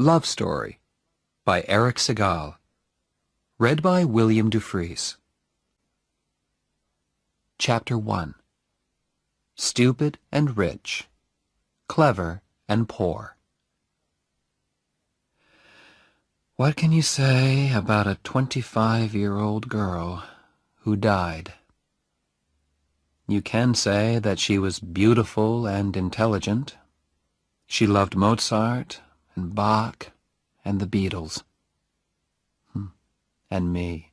Love Story by Eric Segal. Read by William Dufries. Chapter 1. Stupid and Rich, Clever and Poor. What can you say about a 25-year-old girl who died? You can say that she was beautiful and intelligent. She loved Mozart and Bach and the Beatles. And me.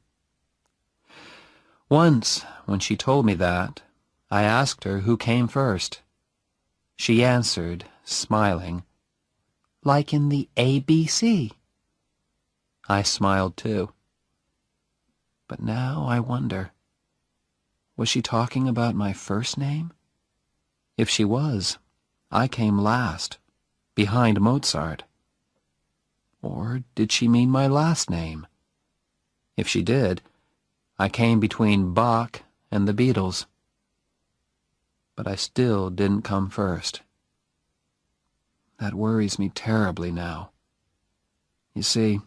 Once, when she told me that, I asked her who came first. She answered, smiling, "Like in the ABC." I smiled too. But now I wonder, was she talking about my first name? If she was, I came last, behind Mozart. Or did she mean my last name? If she did, I came between Bach and the Beatles. But I still didn't come first. That worries me terribly now. You see,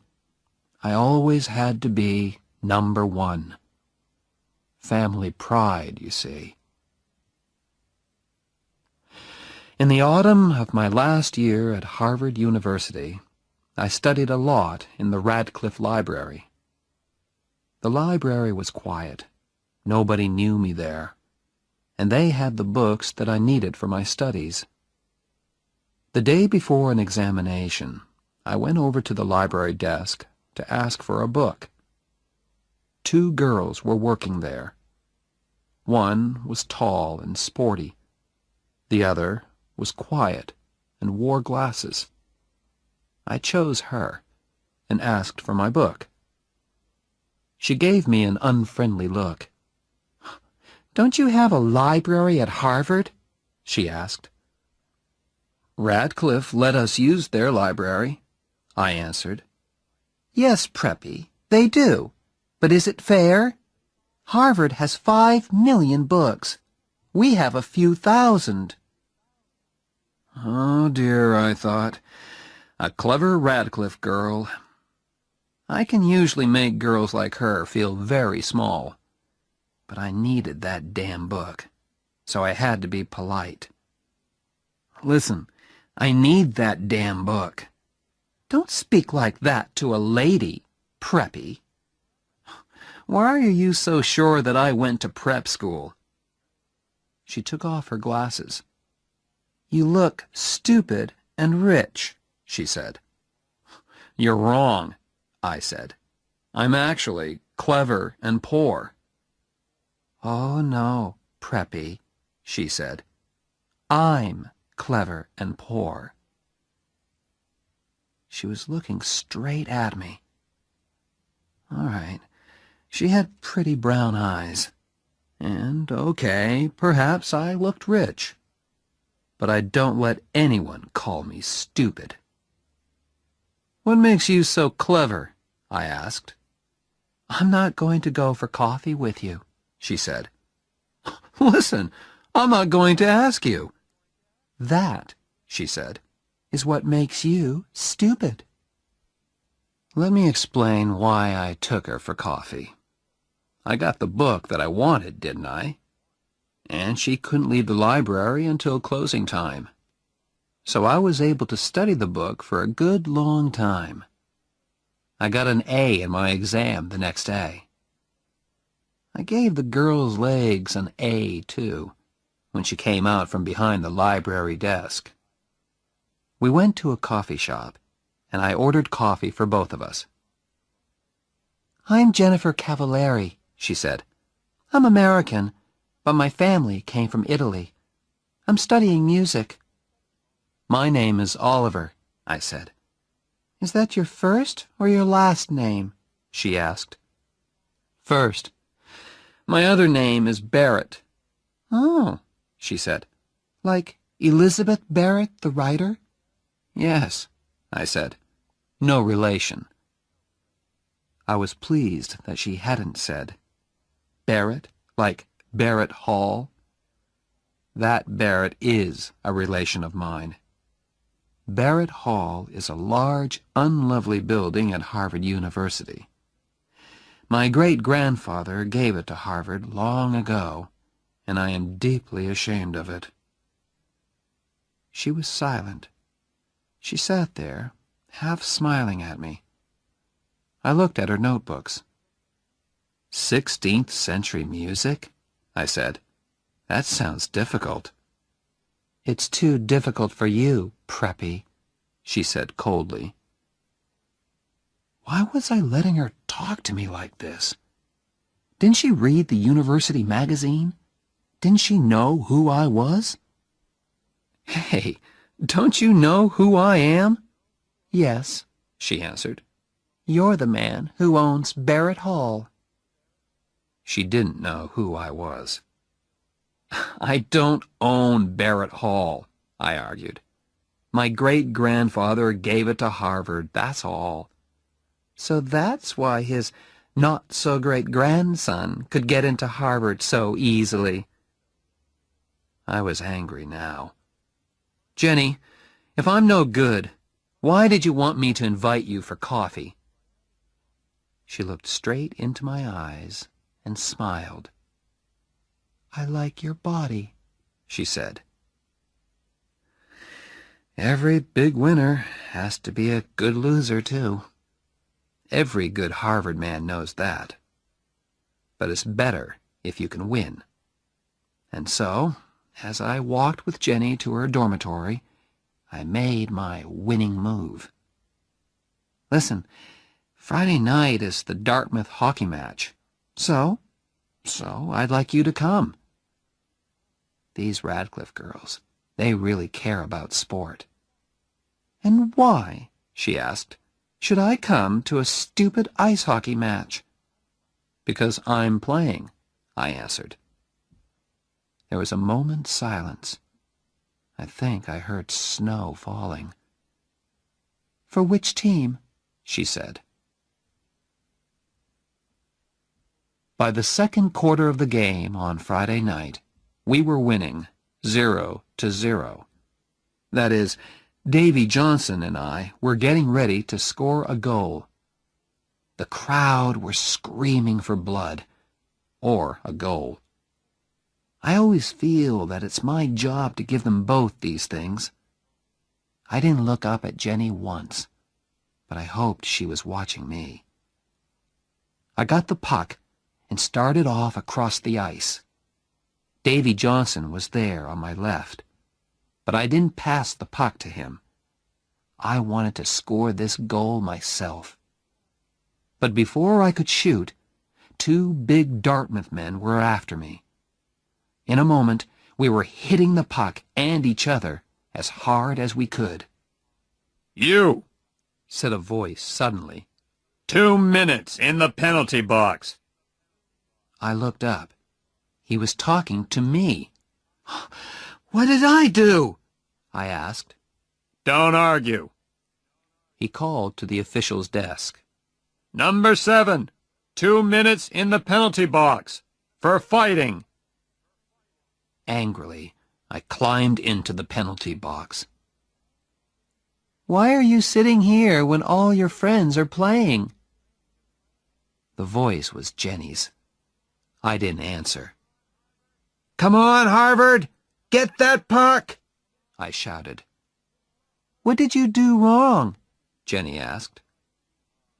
I always had to be number one. Family pride, you see. In the autumn of my last year at Harvard University, I studied a lot in the Radcliffe Library. The library was quiet. Nobody knew me there, and they had the books that I needed for my studies. The day before an examination, I went over to the library desk to ask for a book. 2 girls were working there. One was tall and sporty. The other was quiet and wore glasses. I chose her and asked for my book. She gave me an unfriendly look. "Don't you have a library at Harvard?" she asked. "Radcliffe let us use their library," I answered. "Yes, Preppy, they do. But is it fair? Harvard has 5 million books. We have a few thousand." Oh dear, I thought. A clever Radcliffe girl. I can usually make girls like her feel very small. But I needed that damn book, so I had to be polite. "Listen, I need that damn book." "Don't speak like that to a lady, Preppy." "Why are you so sure that I went to prep school?" She took off her glasses. "You look stupid and rich," she said. "You're wrong," I said. "I'm actually clever and poor." "Oh, no, Preppy," she said. "I'm clever and poor." She was looking straight at me. All right, she had pretty brown eyes. And, okay, perhaps I looked rich. But I don't let anyone call me stupid. "What makes you so clever?" I asked. "I'm not going to go for coffee with you," she said. "Listen, I'm not going to ask you." "That," she said, "is what makes you stupid." Let me explain why I took her for coffee. I got the book that I wanted, didn't I? And she couldn't leave the library until closing time. So I was able to study the book for a good long time. I got an A in my exam the next day. I gave the girl's legs an A, too, when she came out from behind the library desk. We went to a coffee shop, and I ordered coffee for both of us. "I'm Jennifer Cavallari," she said. "I'm American, but my family came from Italy. I'm studying music." "My name is Oliver," I said. "Is that your first or your last name?" she asked. "First. My other name is Barrett." "Oh," she said. "Like Elizabeth Barrett, the writer?" "Yes," I said. "No relation." I was pleased that she hadn't said Barrett, like Barrett Hall. That Barrett is a relation of mine. Barrett Hall is a large, unlovely building at Harvard University. My great-grandfather gave it to Harvard long ago, and I am deeply ashamed of it." She was silent. She sat there, half smiling at me. I looked at her notebooks. 16th century music? I said. That sounds difficult. It's too difficult for you, preppy, she said coldly. Why was I letting her talk to me like this? Didn't she read the university magazine? Didn't she know who I was? Hey, don't you know who I am? Yes, she answered. You're the man who owns Barrett Hall. She didn't know who I was. I don't own Barrett Hall, I argued. My great-grandfather gave it to Harvard, that's all. So that's why his not-so-great-grandson could get into Harvard so easily. I was angry now. Jenny, if I'm no good, why did you want me to invite you for coffee? She looked straight into my eyes and smiled. I like your body, she said. Every big winner has to be a good loser, too. Every good Harvard man knows that. But it's better if you can win. And so, as I walked with Jenny to her dormitory, I made my winning move. Listen, Friday night is the Dartmouth hockey match. So I'd like you to come. These Radcliffe girls, they really care about sport. And why, she asked, should I come to a stupid ice hockey match? Because I'm playing, I answered. There was a moment's silence. I think I heard snow falling. For which team? She said. By the second quarter of the game on Friday night, we were winning 0-0. That is, Davy Johnson and I were getting ready to score a goal. The crowd were screaming for blood, or a goal. I always feel that it's my job to give them both these things. I didn't look up at Jenny once, but I hoped she was watching me. I got the puck and started off across the ice. Davy Johnson was there on my left, but I didn't pass the puck to him. I wanted to score this goal myself. But before I could shoot, two big Dartmouth men were after me. In a moment, we were hitting the puck and each other as hard as we could. You, said a voice suddenly. 2 minutes in the penalty box. I looked up. He was talking to me. What did I do? I asked. Don't argue. He called to the official's desk. Number 7, 2 minutes in the penalty box for fighting. Angrily, I climbed into the penalty box. Why are you sitting here when all your friends are playing? The voice was Jenny's. I didn't answer. Come on, Harvard! Get that puck! I shouted. What did you do wrong? Jenny asked.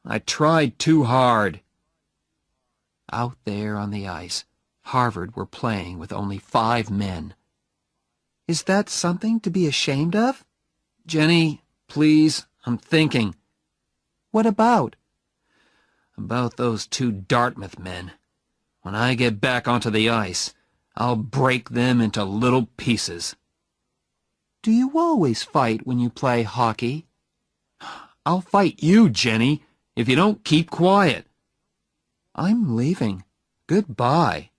I tried too hard. Out there on the ice, Harvard were playing with only 5 men. Is that something to be ashamed of? Jenny, please, I'm thinking. What about? About those 2 Dartmouth men. When I get back onto the ice, I'll break them into little pieces. Do you always fight when you play hockey? I'll fight you, Jenny, if you don't keep quiet. I'm leaving. Goodbye.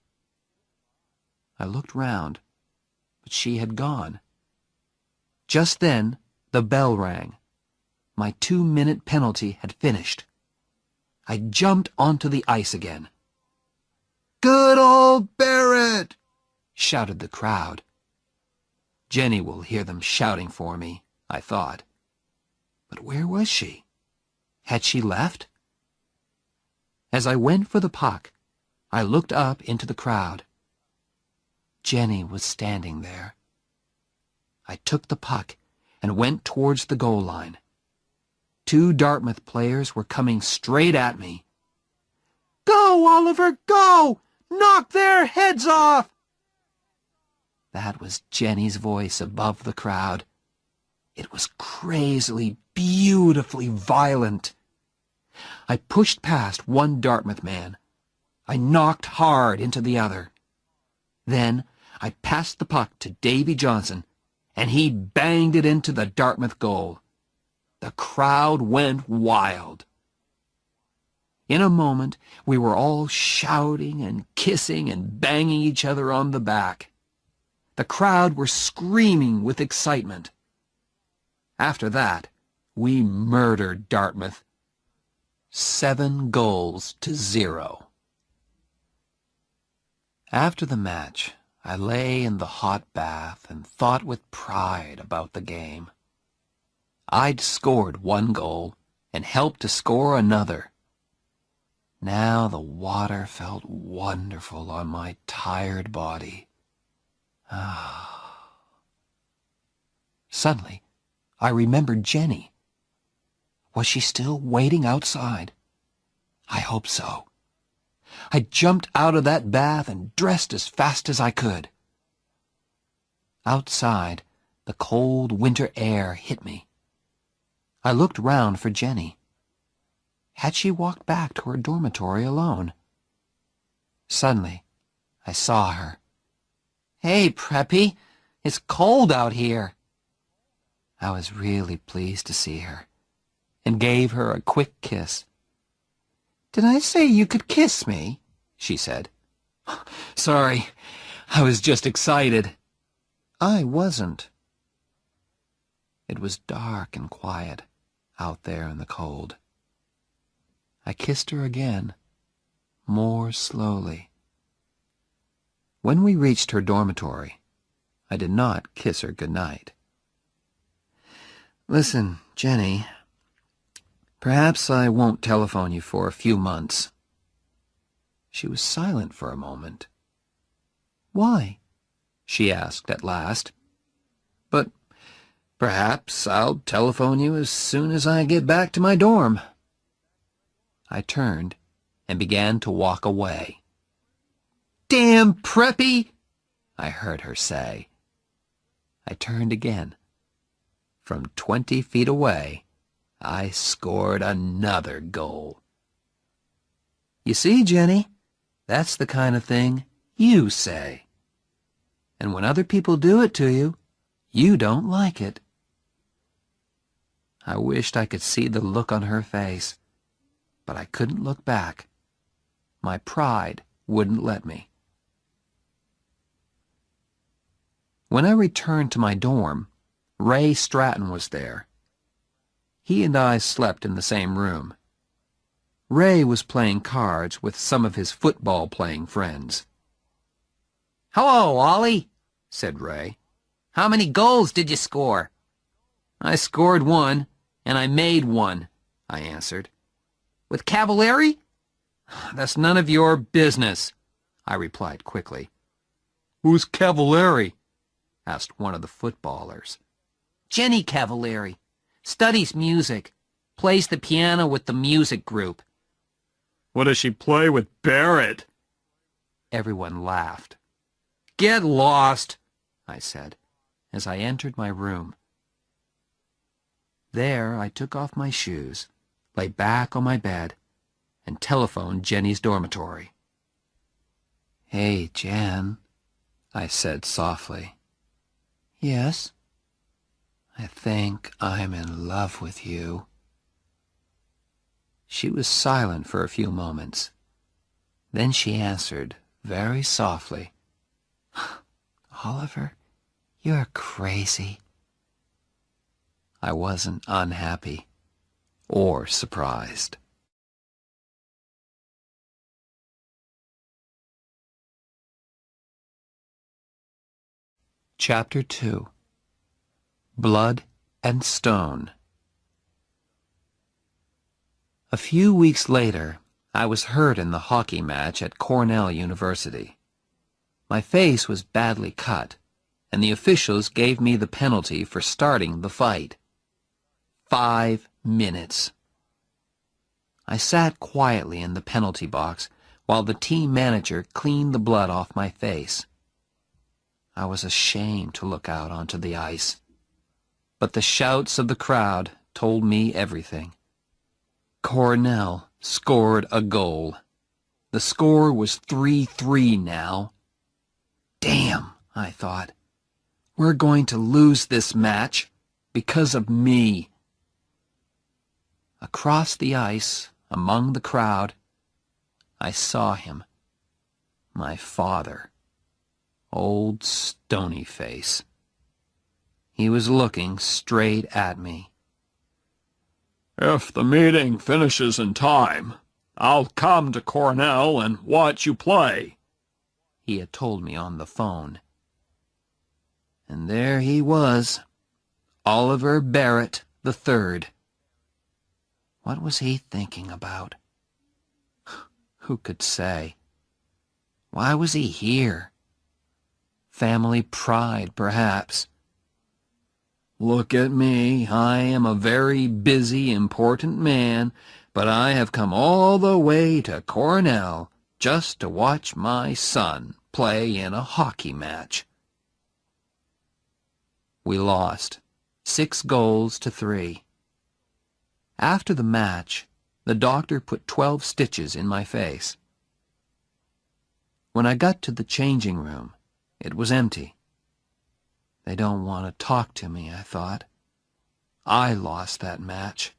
I looked round, but she had gone. Just then, the bell rang. My 2-minute penalty had finished. I jumped onto the ice again. Good old Barrett! Shouted the crowd. Jenny will hear them shouting for me, I thought. But where was she? Had she left? As I went for the puck, I looked up into the crowd. Jenny was standing there. I took the puck and went towards the goal line. 2 Dartmouth players were coming straight at me. "Go, Oliver, go! Knock their heads off!" That was Jenny's voice above the crowd. It was crazily, beautifully violent. I pushed past one Dartmouth man. I knocked hard into the other. Then I passed the puck to Davy Johnson, and he banged it into the Dartmouth goal. The crowd went wild. In a moment, we were all shouting and kissing and banging each other on the back. The crowd were screaming with excitement. After that, we murdered Dartmouth. 7-0. After the match, I lay in the hot bath and thought with pride about the game. I'd scored 1 goal and helped to score another. Now the water felt wonderful on my tired body. Suddenly, I remembered Jenny. Was she still waiting outside? I hope so. I jumped out of that bath and dressed as fast as I could. Outside, the cold winter air hit me. I looked round for Jenny. Had she walked back to her dormitory alone? Suddenly, I saw her. "Hey, Preppy, it's cold out here." I was really pleased to see her, and gave her a quick kiss. "Did I say you could kiss me?" she said. "Sorry, I was just excited." I wasn't. It was dark and quiet out there in the cold. I kissed her again, more slowly. When we reached her dormitory, I did not kiss her goodnight. "Listen, Jenny, perhaps I won't telephone you for a few months." She was silent for a moment. "Why?" she asked at last. "But perhaps I'll telephone you as soon as I get back to my dorm." I turned and began to walk away. "Damn Preppy!" I heard her say. I turned again. From 20 feet away, I scored another goal. You see, Jenny, that's the kind of thing you say. And when other people do it to you, you don't like it. I wished I could see the look on her face, but I couldn't look back. My pride wouldn't let me. When I returned to my dorm, Ray Stratton was there. He and I slept in the same room. Ray was playing cards with some of his football-playing friends. "Hello, Ollie," said Ray. "How many goals did you score?" "I scored 1, and I made 1, I answered. "With Cavalieri?" "That's none of your business," I replied quickly. "Who's Cavalieri?" asked one of the footballers. "Jenny Cavalieri. Studies music. Plays the piano with the music group." What does she play with Barrett? Everyone laughed. "Get lost," I said, as I entered my room. There I took off my shoes, lay back on my bed, and telephoned Jenny's dormitory. "Hey, Jen," I said softly. "Yes?" "I think I'm in love with you." She was silent for a few moments. Then she answered very softly, "Oliver, you're crazy." I wasn't unhappy or surprised. Chapter 2. Blood and Stone. A few weeks later, I was hurt in the hockey match at Cornell University. My face was badly cut, and the officials gave me the penalty for starting the fight. 5 minutes. I sat quietly in the penalty box while the team manager cleaned the blood off my face. I was ashamed to look out onto the ice, but the shouts of the crowd told me everything. Cornell scored a goal. The score was 3-3 now. Damn, I thought. We're going to lose this match because of me. Across the ice, among the crowd, I saw him. My father. Old stony face. He was looking straight at me. If the meeting finishes in time, I'll come to Cornell and watch you play, he had told me on the phone. And there he was, Oliver Barrett III. What was he thinking about? Who could say? Why was he here? Family pride, perhaps. Look at me. I am a very busy, important man, but I have come all the way to Cornell just to watch my son play in a hockey match. We lost, 6-3. After the match, the doctor put 12 stitches in my face. When I got to the changing room, it was empty. They don't want to talk to me, I thought. I lost that match.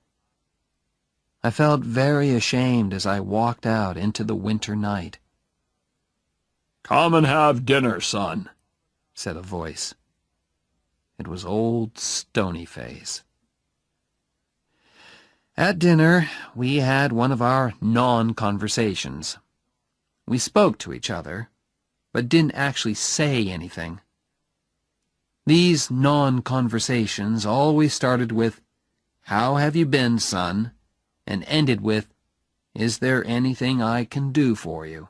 I felt very ashamed as I walked out into the winter night. "Come and have dinner, son," said a voice. It was old Stonyface. At dinner, we had one of our non-conversations. We spoke to each other, but didn't actually say anything. These non-conversations always started with, "How have you been, son?" and ended with, "Is there anything I can do for you?"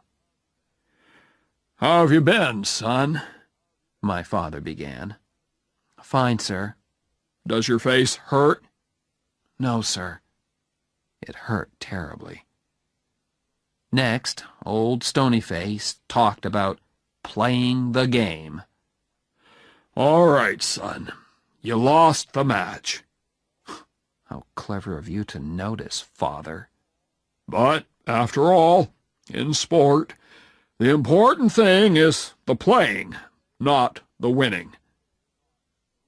"How have you been, son?" my father began. "Fine, sir." "Does your face hurt?" "No, sir." It hurt terribly. Next, old Stonyface talked about playing the game. "All right, son. You lost the match." How clever of you to notice, father. "But, after all, in sport, the important thing is the playing, not the winning."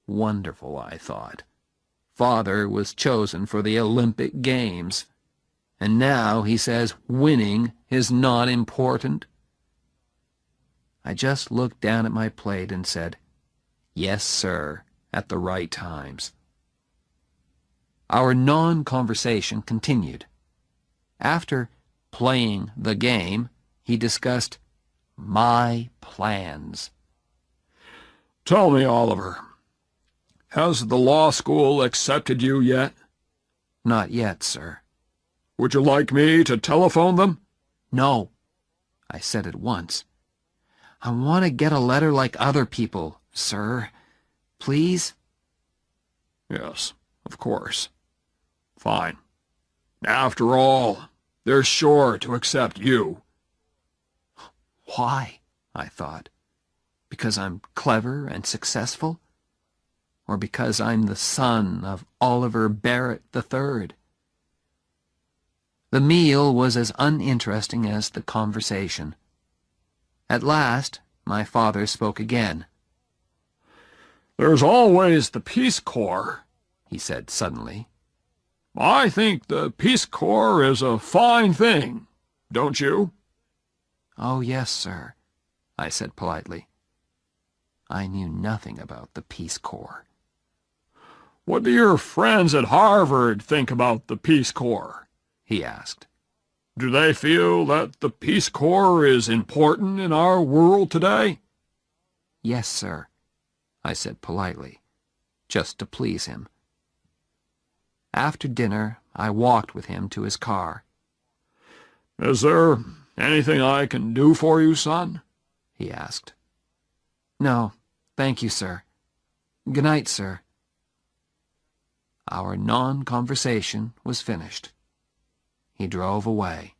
Wonderful, I thought. Father was chosen for the Olympic Games, and now he says winning is not important. I just looked down at my plate and said, "Yes, sir," at the right times. Our non-conversation continued. After playing the game, he discussed my plans. "Tell me, Oliver, has the law school accepted you yet?" "Not yet, sir." "Would you like me to telephone them?" "No," I said at once. "I want to get a letter like other people, sir. Please?" "Yes, of course. Fine. After all, they're sure to accept you." Why? I thought. Because I'm clever and successful? Or because I'm the son of Oliver Barrett III? The meal was as uninteresting as the conversation. At last, my father spoke again. "There's always the Peace Corps," he said suddenly. "I think the Peace Corps is a fine thing, don't you?" "Oh, yes, sir," I said politely. I knew nothing about the Peace Corps. "What do your friends at Harvard think about the Peace Corps?" he asked. "Do they feel that the Peace Corps is important in our world today?" "Yes, sir," I said politely, just to please him. After dinner, I walked with him to his car. "Is there anything I can do for you, son?" he asked. "No, thank you, sir. Good night, sir." Our non-conversation was finished. He drove away.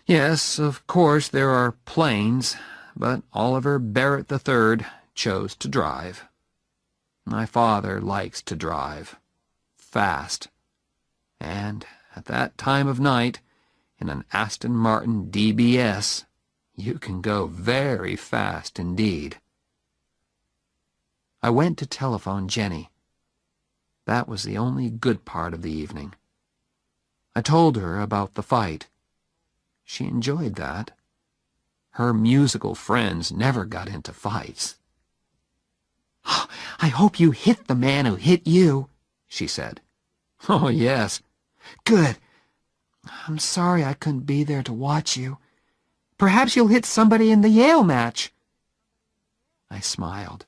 Yes, of course there are planes, but Oliver Barrett III chose to drive. My father likes to drive. Fast. And at that time of night, in an Aston Martin DBS, you can go very fast indeed. I went to telephone Jenny. That was the only good part of the evening. I told her about the fight. She enjoyed that. Her musical friends never got into fights. "I hope you hit the man who hit you," she said. "Oh, yes." "Good. I'm sorry I couldn't be there to watch you. Perhaps you'll hit somebody in the Yale match." I smiled.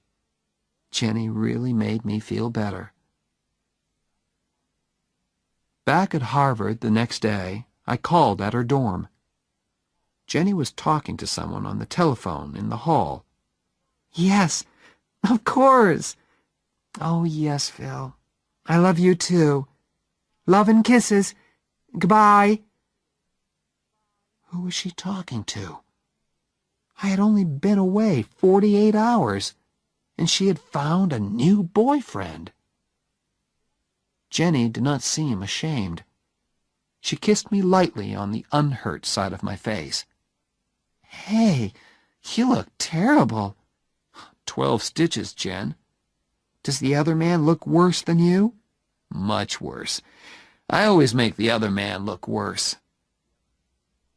Jenny really made me feel better. Back at Harvard the next day, I called at her dorm. Jenny was talking to someone on the telephone in the hall. "Yes, of course. Oh, yes, Phil. I love you, too. Love and kisses. Goodbye." Who was she talking to? I had only been away 48 hours, and she had found a new boyfriend. Jenny did not seem ashamed. She kissed me lightly on the unhurt side of my face. "Hey, you look terrible." 12 stitches, Jen." "Does the other man look worse than you?" "Much worse. I always make the other man look worse."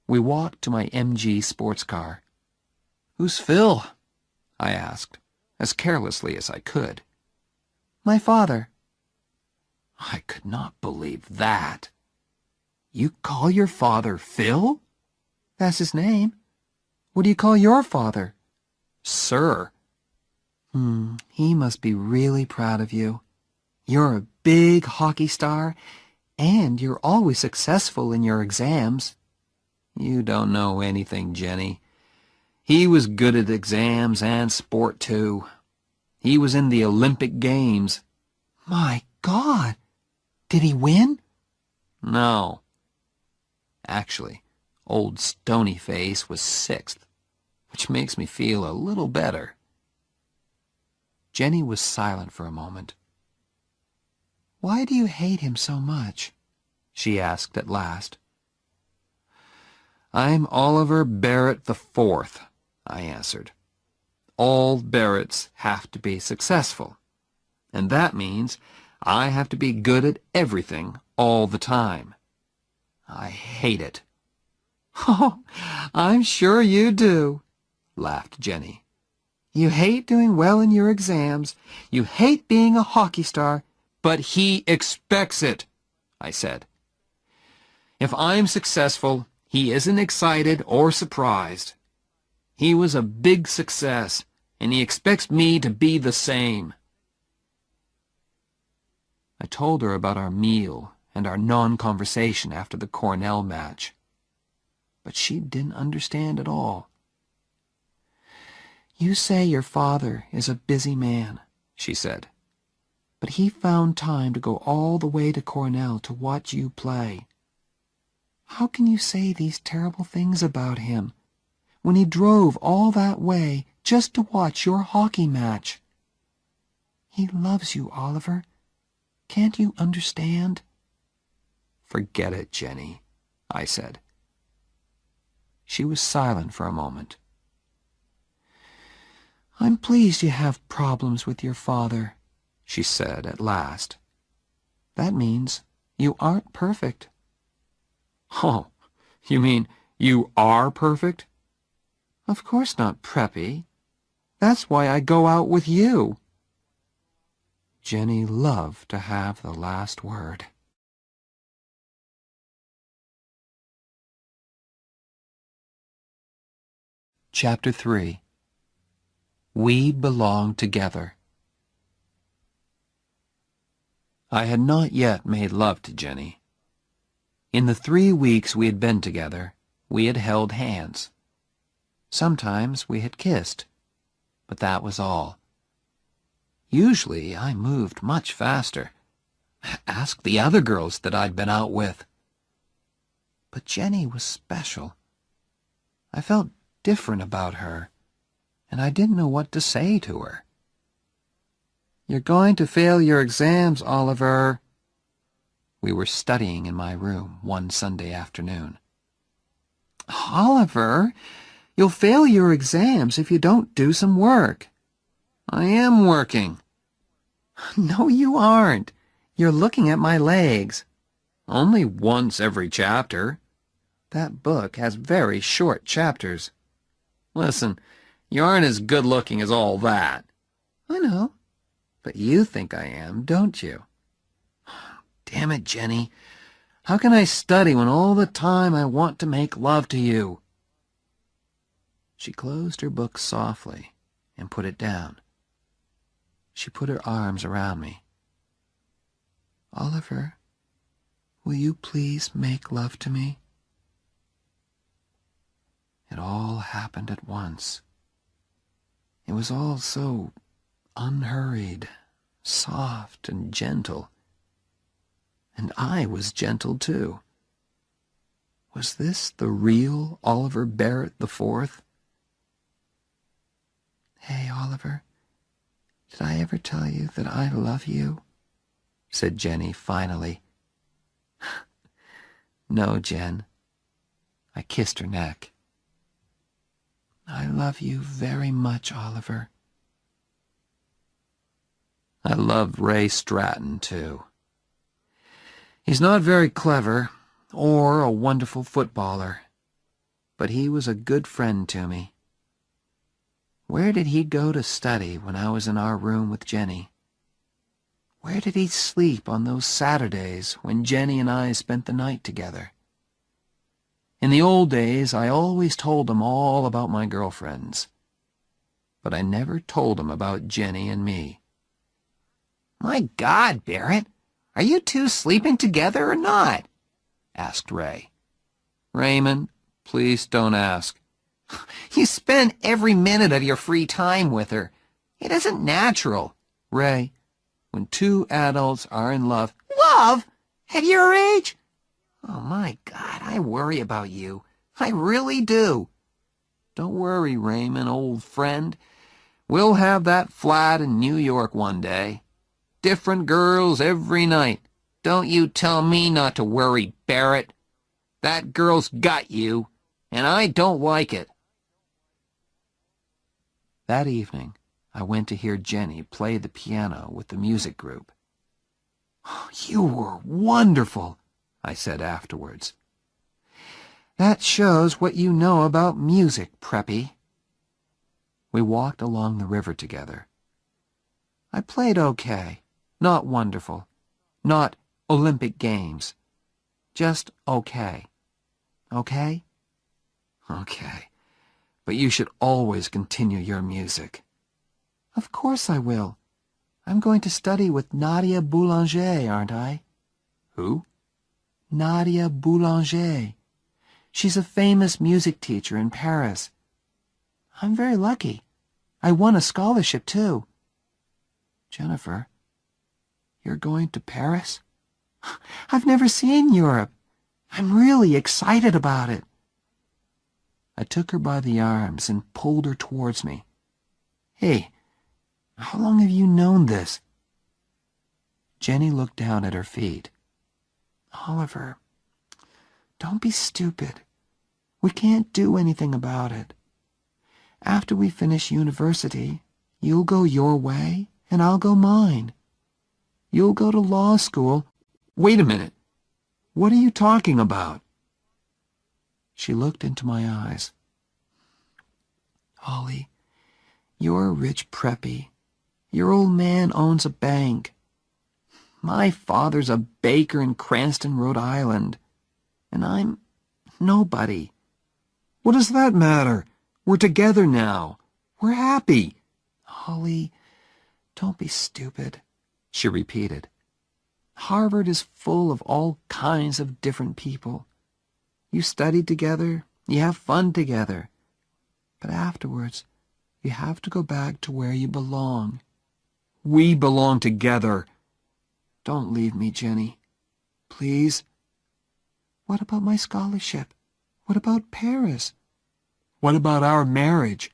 We walked to my MG sports car. "Who's Phil?" I asked, as carelessly as I could. "My father." I could not believe that. "You call your father Phil?" "That's his name. What do you call your father?" "Sir." He must be really proud of you. You're a big hockey star, and you're always successful in your exams." "You don't know anything, Jenny. He was good at exams and sport, too. He was in the Olympic Games." "My God! Did he win?" "No. Actually, old Stonyface was 6th, which makes me feel a little better." Jenny was silent for a moment. "Why do you hate him so much?" she asked at last. "I'm Oliver Barrett IV," I answered. "All Barretts have to be successful, and that means I have to be good at everything all the time. I hate it." "Oh, I'm sure you do," laughed Jenny. "You hate doing well in your exams. You hate being a hockey star." "But he expects it," I said. "If I'm successful, he isn't excited or surprised. He was a big success, and he expects me to be the same." I told her about our meal and our non-conversation after the Cornell match. But she didn't understand at all. "You say your father is a busy man," she said. "But he found time to go all the way to Cornell to watch you play. How can you say these terrible things about him when he drove all that way just to watch your hockey match? He loves you, Oliver. Can't you understand?" "Forget it, Jenny," I said. She was silent for a moment. "I'm pleased you have problems with your father," she said at last. "That means you aren't perfect." "Oh, you mean you are perfect?" "Of course not, Preppy. That's why I go out with you." Jenny loved to have the last word. Chapter 3. We Belong Together. I had not yet made love to Jenny. In the 3 weeks we had been together, we had held hands. Sometimes we had kissed, but that was all. Usually I moved much faster. Ask the other girls that I'd been out with. But Jenny was special. I felt different about her, and I didn't know what to say to her. "You're going to fail your exams, Oliver." We were studying in my room one Sunday afternoon. "Oliver, you'll fail your exams if you don't do some work." "I am working." "No, you aren't. You're looking at my legs." "Only once every chapter." "That book has very short chapters." "Listen, you aren't as good-looking as all that." "I know, but you think I am, don't you?" "Damn it, Jenny. How can I study when all the time I want to make love to you?" She closed her book softly and put it down. She put her arms around me. "Oliver, will you please make love to me?" It all happened at once. It was all so unhurried, soft and gentle. And I was gentle too. Was this the real Oliver Barrett IV? "Hey, Oliver, did I ever tell you that I love you?" said Jenny finally. "No, Jen." I kissed her neck. "I love you very much, Oliver." I loved Ray Stratton, too. He's not very clever or a wonderful footballer, but he was a good friend to me. Where did he go to study when I was in our room with Jenny? Where did he sleep on those Saturdays when Jenny and I spent the night together? In the old days, I always told him all about my girlfriends, but I never told him about Jenny and me. "My God, Barrett, are you two sleeping together or not?" asked Ray. "Raymond, please don't ask." "You spend every minute of your free time with her. It isn't natural." "Ray, when two adults are in love—" "Love? At your age? Oh, my God, I worry about you. I really do." "Don't worry, Raymond, old friend. We'll have that flat in New York one day. Different girls every night." "Don't you tell me not to worry, Barrett. That girl's got you, and I don't like it." That evening, I went to hear Jenny play the piano with the music group. "You were wonderful," I said afterwards. "That shows what you know about music, Preppy." We walked along the river together. I played okay, not wonderful, not Olympic Games, just okay. Okay? Okay. But you should always continue your music. "Of course I will. I'm going to study with Nadia Boulanger, aren't I?" "Who?" "Nadia Boulanger. She's a famous music teacher in Paris. I'm very lucky. I won a scholarship, too." "Jennifer, you're going to Paris?" "I've never seen Europe. I'm really excited about it." I took her by the arms and pulled her towards me. "Hey, how long have you known this?" Jenny looked down at her feet. "Oliver, don't be stupid. We can't do anything about it. After we finish university, you'll go your way and I'll go mine. You'll go to law school." "Wait a minute. What are you talking about?" She looked into my eyes. "Ollie, you're a rich preppy. Your old man owns a bank. My father's a baker in Cranston, Rhode Island. And I'm nobody." "What does that matter? We're together now. We're happy." "Ollie, don't be stupid," she repeated. Harvard is full of all kinds of different people. You study together, you have fun together. But afterwards, you have to go back to where you belong. We belong together. Don't leave me, Jenny. Please. What about my scholarship? What about Paris? What about our marriage?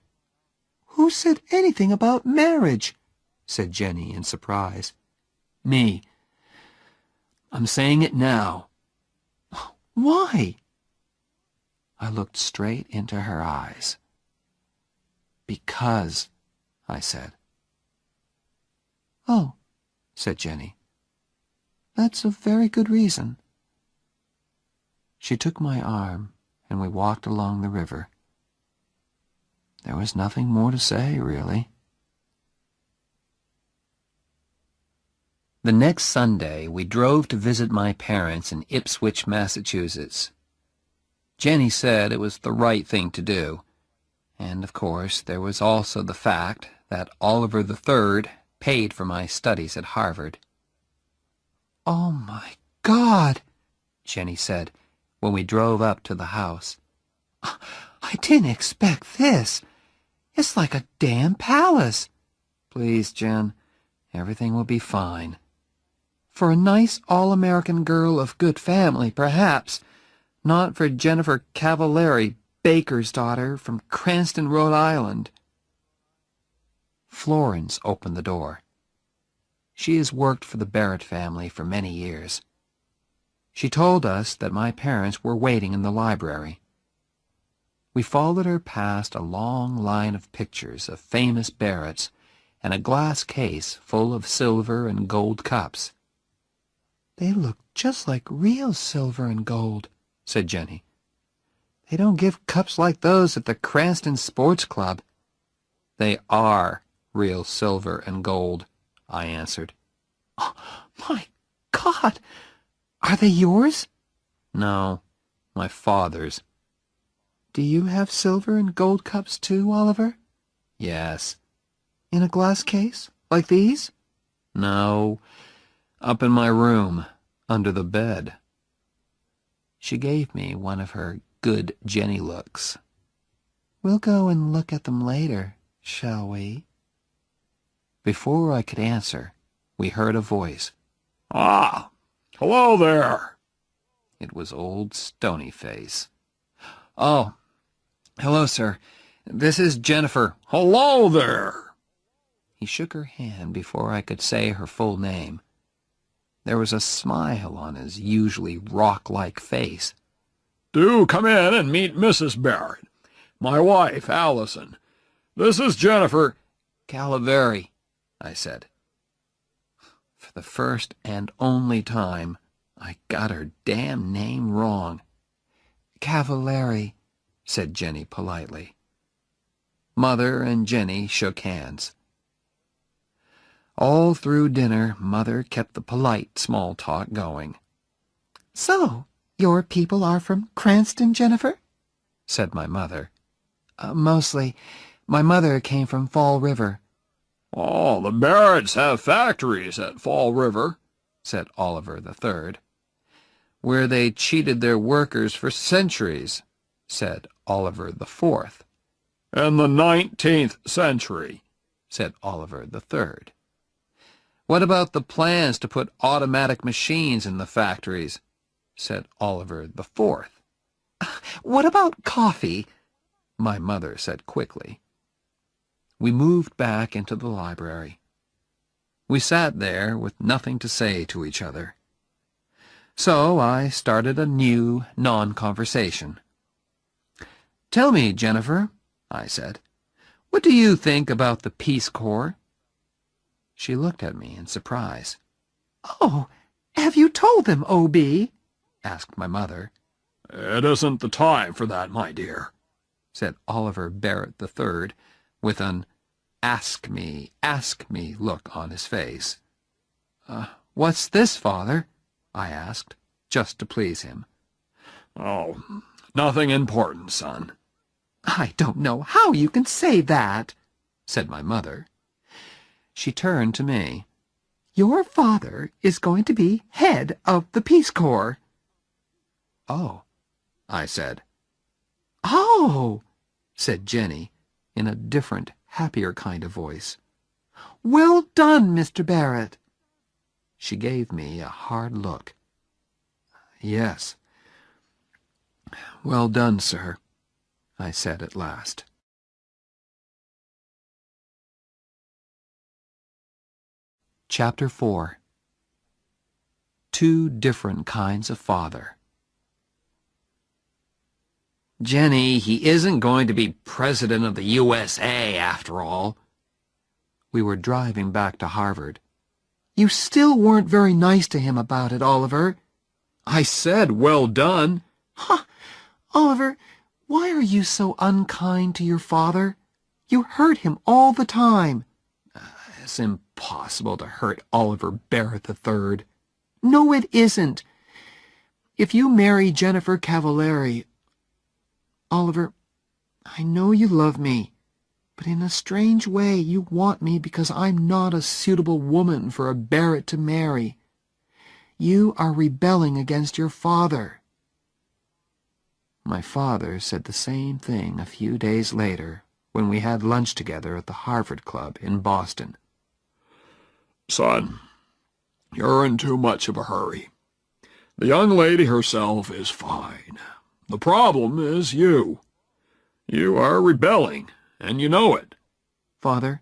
Who said anything about marriage? Said Jenny in surprise. Me. I'm saying it now. Why? I looked straight into her eyes. Because, I said. Oh, said Jenny. That's a very good reason. She took my arm, and we walked along the river. There was nothing more to say, really. The next Sunday, we drove to visit my parents in Ipswich, Massachusetts. Jenny said it was the right thing to do, and of course there was also the fact that Oliver III paid for my studies at Harvard. "Oh, my God," Jenny said when we drove up to the house. "I didn't expect this. It's like a damn palace." "Please, Jen, everything will be fine." "For a nice all-American girl of good family, perhaps. Not for Jennifer Cavallari, baker's daughter, from Cranston, Rhode Island." Florence opened the door. She has worked for the Barrett family for many years. She told us that my parents were waiting in the library. We followed her past a long line of pictures of famous Barretts and a glass case full of silver and gold cups. "They look just like real silver and gold," said Jenny. "They don't give cups like those at the Cranston Sports Club." "They are real silver and gold," I answered. "Oh, my God! Are they yours?" "No, my father's." "Do you have silver and gold cups too, Oliver?" "Yes." "In a glass case, like these?" "No, up in my room, under the bed." She gave me one of her good Jenny looks. "We'll go and look at them later, shall we?" Before I could answer, we heard a voice. "Ah, hello there." It was old Stonyface. "Oh, hello, sir. This is Jennifer." "Hello there." He shook her hand before I could say her full name. There was a smile on his usually rock-like face. "Do come in and meet Mrs. Barrett, my wife, Allison. This is Jennifer." "Cavallari," I said. For the first and only time, I got her damn name wrong. "Cavallari," said Jenny politely. Mother and Jenny shook hands. All through dinner, Mother kept the polite small talk going. "So, your people are from Cranston, Jennifer?" said my mother. Mostly. My mother came from Fall River." "Oh, the Barretts have factories at Fall River," said Oliver III. "Where they cheated their workers for centuries," said Oliver IV. "In the 19th century," said Oliver III. "What about the plans to put automatic machines in the factories?" said Oliver IV. "What about coffee?" my mother said quickly. We moved back into the library. We sat there with nothing to say to each other. So I started a new non-conversation. "Tell me, Jennifer," I said, "what do you think about the Peace Corps?" She looked at me in surprise. "Oh, have you told them, O.B.?" asked my mother. "It isn't the time for that, my dear," said Oliver Barrett III, with an ask me look on his face. What's this, Father?" I asked, just to please him. "Oh, nothing important, son." "I don't know how you can say that," said my mother. She turned to me. Your father is going to be head of the Peace Corps. Oh, I said. Oh, Said Jenny, in a different, happier kind of voice. well done, Mr. Barrett. She gave me a hard look. Yes. Well done, sir, I said at last. Chapter 4. Two Different Kinds of Father. Jenny, he isn't going to be president of the USA after all. We were driving back to Harvard. You still weren't very nice to him about it, Oliver. I said well done. Ha! Oliver, why are you so unkind to your father? You hurt him all the time. It's impossible to hurt Oliver Barrett III. No, it isn't. If you marry Jennifer Cavallari... Oliver, I know you love me, but in a strange way you want me because I'm not a suitable woman for a Barrett to marry. You are rebelling against your father. My father said the same thing a few days later when we had lunch together at the Harvard Club in Boston. Son, you're in too much of a hurry. The young lady herself is fine. The problem is you. You are rebelling, and you know it. Father,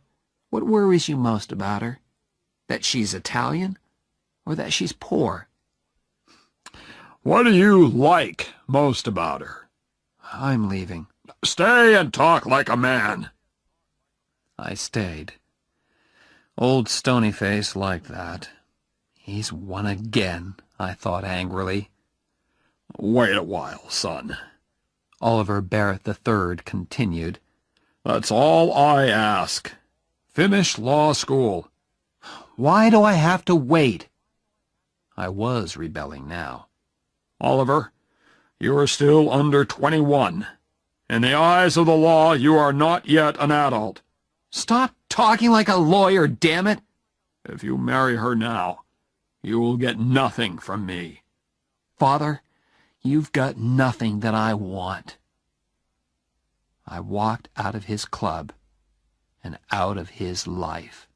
what worries you most about her? That she's Italian, or that she's poor? What do you like most about her? I'm leaving. Stay and talk like a man. I stayed. Old Stonyface liked that. He's won again, I thought angrily. Wait a while, son. Oliver Barrett III continued. That's all I ask. Finish law school. Why do I have to wait? I was rebelling now. Oliver, you are still under 21. In the eyes of the law, you are not yet an adult. Stop talking like a lawyer, damn it! If you marry her now, you will get nothing from me. Father, you've got nothing that I want. I walked out of his club and out of his life.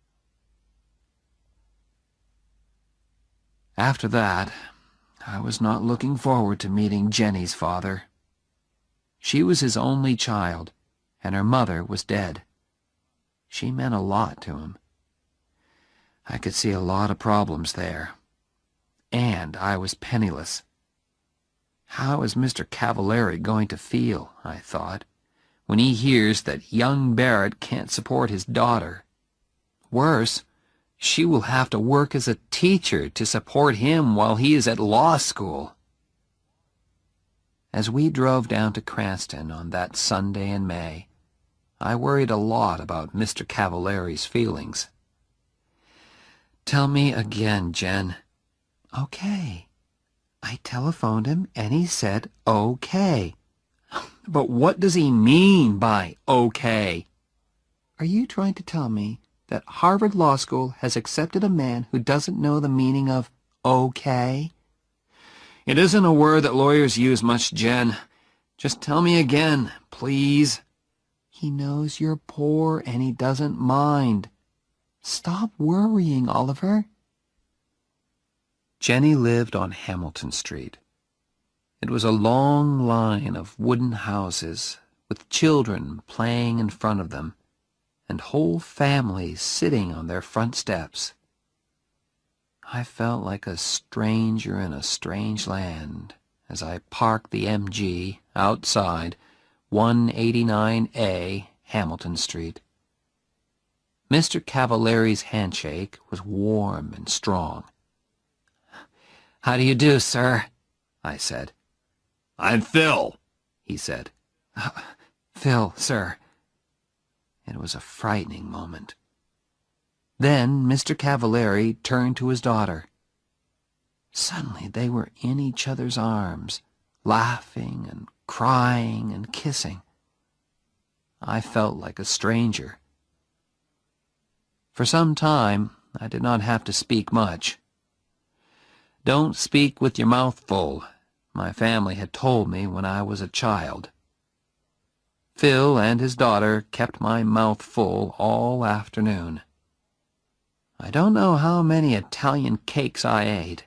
After that, I was not looking forward to meeting Jenny's father. She was his only child, and her mother was dead. She meant a lot to him. I could see a lot of problems there. And I was penniless. How is Mr. Cavallari going to feel, I thought, when he hears that young Barrett can't support his daughter? Worse, she will have to work as a teacher to support him while he is at law school. As we drove down to Cranston on that Sunday in May, I worried a lot about Mr. Cavallari's feelings. Tell me again, Jen. Okay. I telephoned him and he said okay. But what does he mean by okay? Are you trying to tell me that Harvard Law School has accepted a man who doesn't know the meaning of okay? It isn't a word that lawyers use much, Jen. Just tell me again, please. He knows you're poor and he doesn't mind. Stop worrying, Oliver. Jenny lived on Hamilton Street. It was a long line of wooden houses with children playing in front of them and whole families sitting on their front steps. I felt like a stranger in a strange land as I parked the MG outside 189A Hamilton Street. Mr. Cavallari's handshake was warm and strong. "How do you do, sir?" I said. I'm Phil, he said. "Phil, sir." It was a frightening moment. Then Mr. Cavallari turned to his daughter. Suddenly they were in each other's arms, laughing and crying and kissing. I felt like a stranger. For some time I did not have to speak much. Don't speak with your mouth full, my family had told me when I was a child. Phil and his daughter kept my mouth full all afternoon. I don't know how many Italian cakes I ate.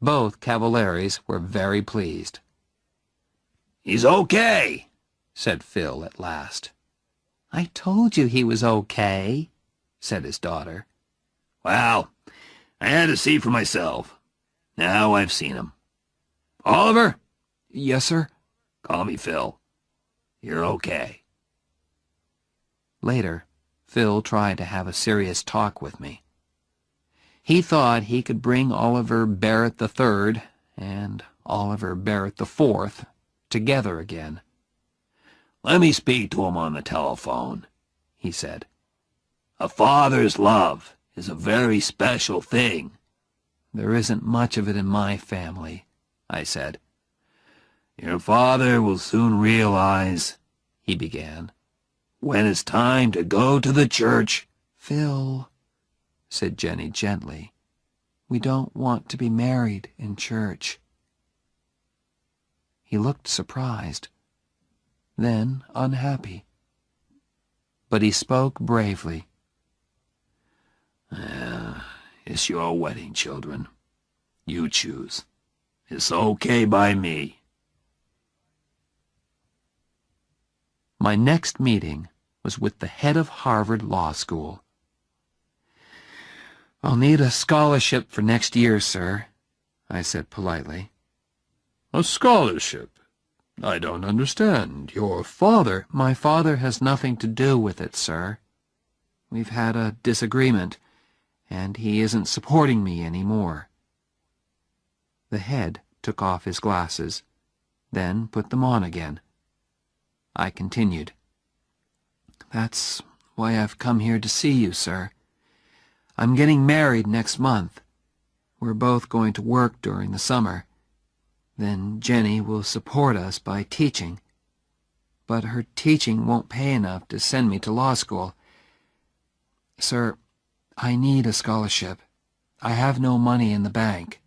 Both Cavalieri's were very pleased. "He's okay," said Phil at last. "I told you he was okay," said his daughter. "Well, I had to see for myself. Now I've seen him. Oliver?" "Yes, sir?" "Call me Phil. You're okay." Later, Phil tried to have a serious talk with me. He thought he could bring Oliver Barrett III and Oliver Barrett IV together again. "Let me speak to him on the telephone," he said. "A father's love is a very special thing." "There isn't much of it in my family," I said. "Your father will soon realize," he began, "when it's time to go to the church." "Phil," said Jenny gently, "we don't want to be married in church." He looked surprised, then unhappy. But he spoke bravely. "It's your wedding, children. You choose. It's okay by me." My next meeting was with the head of Harvard Law School. "I'll need a scholarship for next year, sir," I said politely. "A scholarship? I don't understand. Your father—" "My father has nothing to do with it, sir. We've had a disagreement, and he isn't supporting me anymore." The head took off his glasses, then put them on again. I continued. "That's why I've come here to see you, sir. I'm getting married next month. We're both going to work during the summer. Then Jenny will support us by teaching. But her teaching won't pay enough to send me to law school. Sir, I need a scholarship. I have no money in the bank."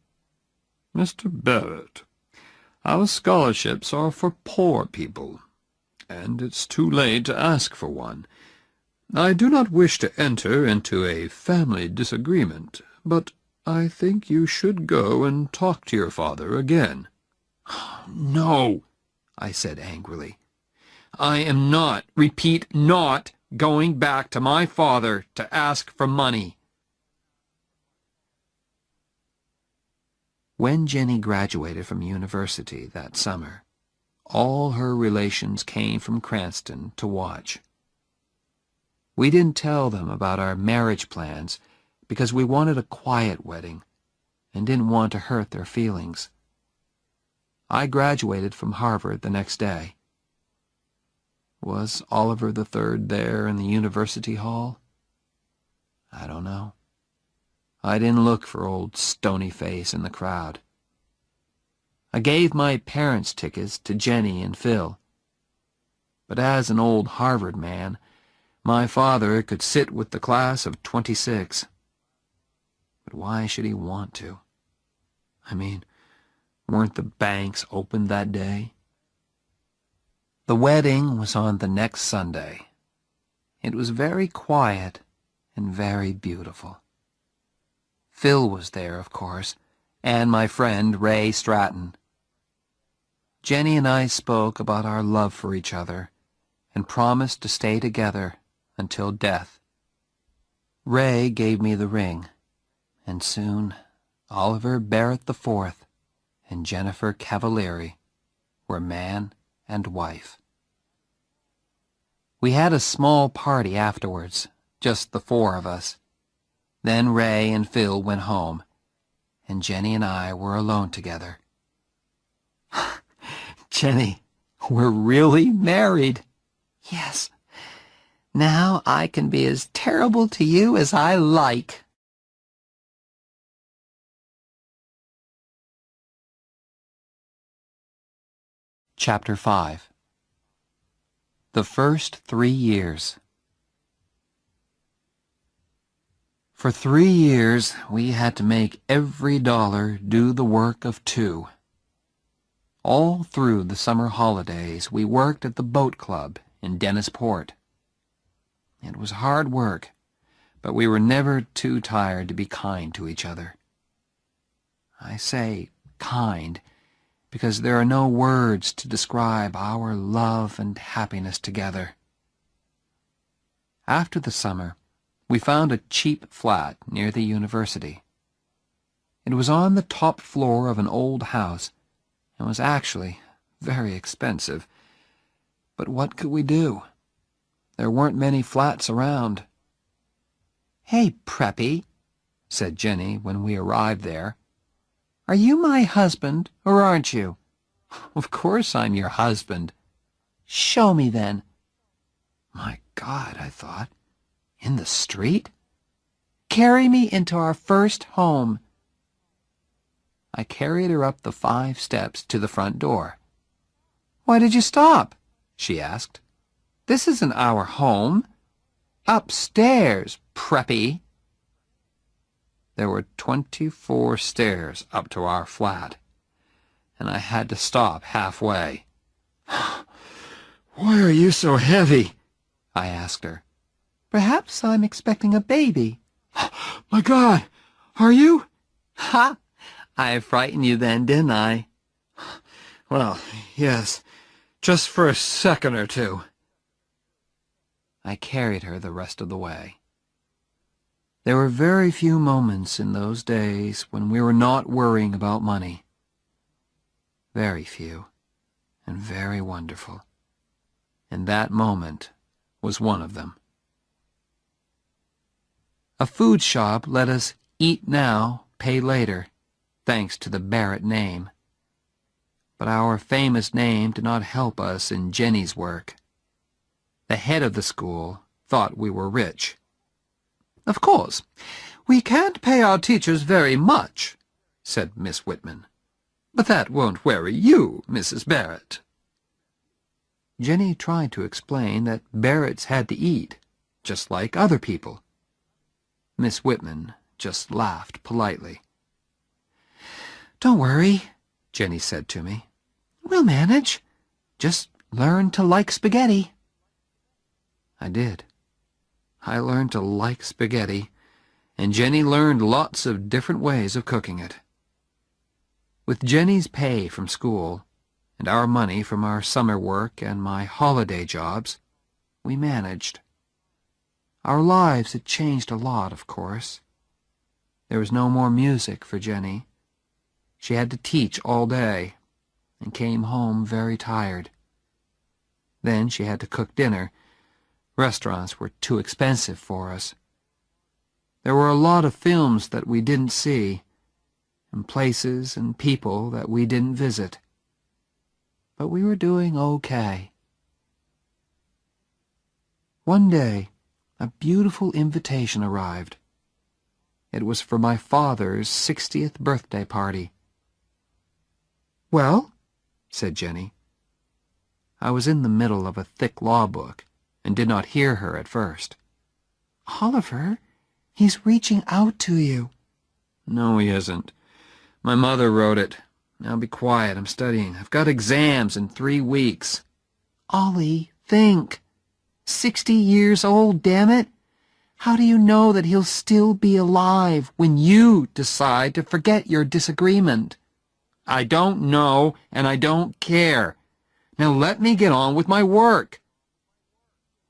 "Mr. Barrett, our scholarships are for poor people, and it's too late to ask for one. I do not wish to enter into a family disagreement, but I think you should go and talk to your father again." "No," I said angrily. "I am not, repeat, not going back to my father to ask for money." When Jenny graduated from university that summer, all her relations came from Cranston to watch. We didn't tell them about our marriage plans because we wanted a quiet wedding and didn't want to hurt their feelings. I graduated from Harvard the next day. Was Oliver III there in the university hall? I don't know. I didn't look for old Stonyface in the crowd. I gave my parents' tickets to Jenny and Phil. But as an old Harvard man, my father could sit with the class of '26. But why should he want to? I mean, weren't the banks open that day? The wedding was on the next Sunday. It was very quiet and very beautiful. Phil was there, of course, and my friend Ray Stratton. Jenny and I spoke about our love for each other and promised to stay together until death. Ray gave me the ring, and soon Oliver Barrett IV and Jennifer Cavalieri were man and wife. We had a small party afterwards, just the four of us. Then Ray and Phil went home, and Jenny and I were alone together. "Jenny, we're really married." "Yes. Now I can be as terrible to you as I like." Chapter 5. The First 3 Years. For 3 years, we had to make every dollar do the work of 2. All through the summer holidays, we worked at the boat club in Dennisport. It was hard work, but we were never too tired to be kind to each other. I say kind because there are no words to describe our love and happiness together. After the summer, we found a cheap flat near the university. It was on the top floor of an old house and was actually very expensive. But what could we do? There weren't many flats around. "Hey, Preppy," said Jenny when we arrived there. "Are you my husband, or aren't you?" "Of course I'm your husband." "Show me, then." My God, I thought. In the street? "Carry me into our first home." I carried her up the 5 steps to the front door. "Why did you stop?" she asked. "This isn't our home. Upstairs, Preppy." There were 24 stairs up to our flat, and I had to stop halfway. "Why are you so heavy?" I asked her. "Perhaps I'm expecting a baby." "My God, are you?" "Ha! I frightened you then, didn't I?" "Well, yes, just for a second or two." I carried her the rest of the way. There were very few moments in those days when we were not worrying about money. Very few, and very wonderful. And that moment was one of them. A food shop let us eat now, pay later, thanks to the Barrett name. But our famous name did not help us in Jenny's work. The head of the school thought we were rich. "Of course, we can't pay our teachers very much," said Miss Whitman. "But that won't worry you, Mrs. Barrett." Jenny tried to explain that Barretts had to eat, just like other people. Miss Whitman just laughed politely. "Don't worry," Jenny said to me. "We'll manage. Just learn to like spaghetti." I did. I learned to like spaghetti, and Jenny learned lots of different ways of cooking it. With Jenny's pay from school, and our money from our summer work and my holiday jobs, we managed. Our lives had changed a lot, of course. There was no more music for Jenny. She had to teach all day, and came home very tired. Then she had to cook dinner. Restaurants were too expensive for us. There were a lot of films that we didn't see, and places and people that we didn't visit. But we were doing okay. One day, a beautiful invitation arrived. It was for my father's 60th birthday party. "Well?" said Jenny. I was in the middle of a thick law book, and did not hear her at first. "Oliver, he's reaching out to you." "No, he isn't. My mother wrote it. Now be quiet, I'm studying. I've got exams in 3 weeks. "Ollie, think. 60 years old, damn it. How do you know that he'll still be alive when you decide to forget your disagreement?" "I don't know, and I don't care. Now let me get on with my work."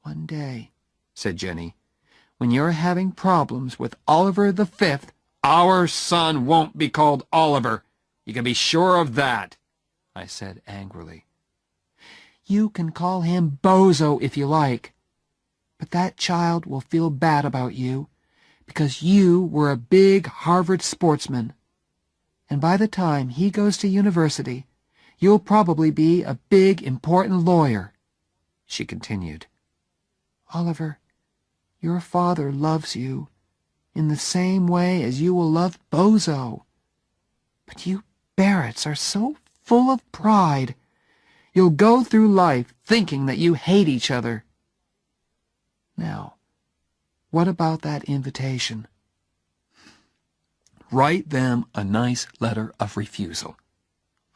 "One day," said Jenny, "when you're having problems with Oliver V..." "Our son won't be called Oliver. You can be sure of that," I said angrily. "You can call him Bozo if you like, but that child will feel bad about you because you were a big Harvard sportsman. And by the time he goes to university, you'll probably be a big, important lawyer," she continued. "Oliver, your father loves you in the same way as you will love Bozo. But you Barretts are so full of pride. You'll go through life thinking that you hate each other. Now, what about that invitation? Write them a nice letter of refusal.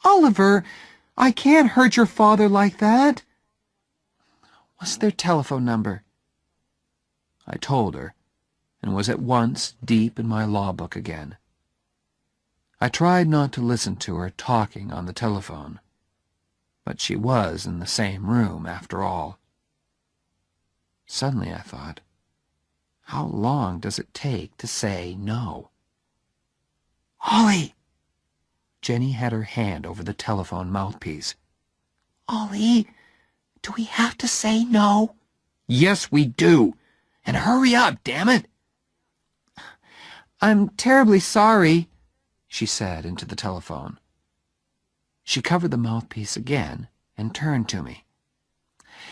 Oliver, I can't hurt your father like that. What's their telephone number? I told her, and was at once deep in my law book again. I tried not to listen to her talking on the telephone, but she was in the same room after all. Suddenly I thought, how long does it take to say no? Ollie! Jenny had her hand over the telephone mouthpiece. Ollie, do we have to say no? Yes, we do. And hurry up, damn it. I'm terribly sorry, she said into the telephone. She covered the mouthpiece again and turned to me.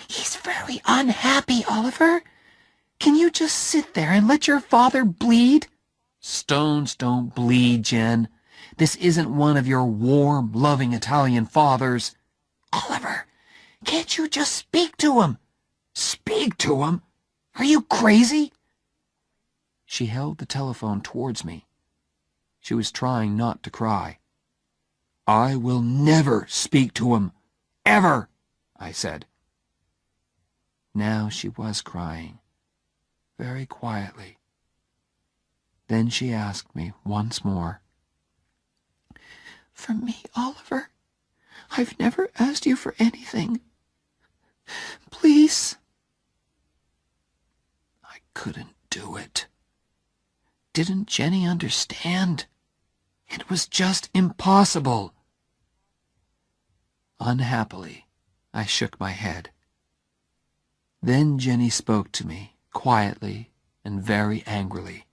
He's very unhappy, Oliver. Can you just sit there and let your father bleed? Stones don't bleed, Jen. This isn't one of your warm, loving Italian fathers. Oliver, can't you just speak to him? Speak to him? Are you crazy? She held the telephone towards me. She was trying not to cry. I will never speak to him. Ever, I said. Now she was crying, very quietly. Then she asked me once more. For me, Oliver? I've never asked you for anything. Please? I couldn't do it. Didn't Jenny understand? It was just impossible. Unhappily, I shook my head. Then Jenny spoke to me, quietly and very angrily.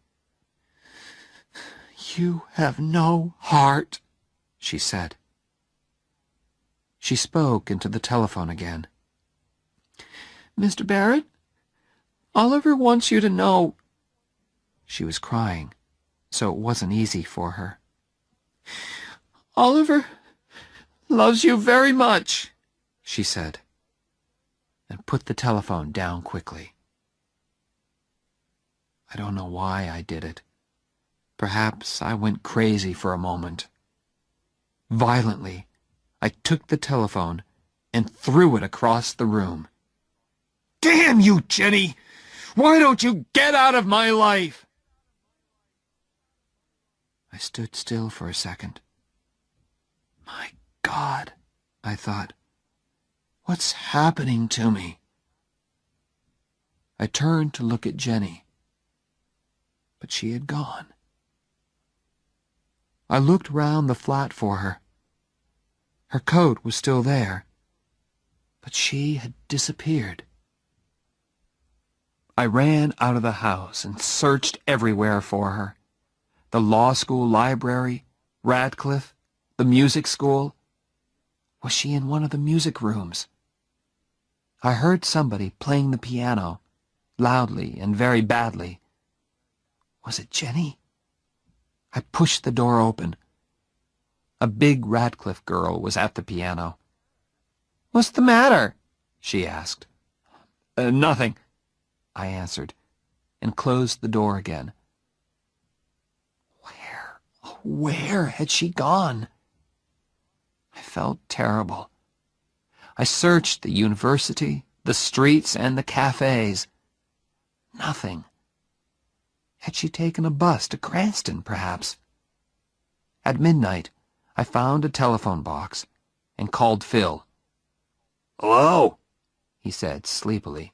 You have no heart, she said. She spoke into the telephone again. Mr. Barrett, Oliver wants you to know. She was crying, so it wasn't easy for her. Oliver loves you very much, she said, and put the telephone down quickly. I don't know why I did it. Perhaps I went crazy for a moment. Violently, I took the telephone and threw it across the room. Damn you, Jenny! Why don't you get out of my life? I stood still for a second. My God, I thought, what's happening to me? I turned to look at Jenny, but she had gone. I looked round the flat for her. Her coat was still there, but she had disappeared. I ran out of the house and searched everywhere for her. The law school library, Radcliffe, the music school. Was she in one of the music rooms? I heard somebody playing the piano, loudly and very badly. Was it Jenny? I pushed the door open. A big Radcliffe girl was at the piano. What's the matter? She asked. Nothing, I answered, and closed the door again. Where had she gone? I felt terrible. I searched the university, the streets, and the cafes. Nothing. Had she taken a bus to Cranston, perhaps? At midnight, I found a telephone box and called Phil. Hello? He said sleepily.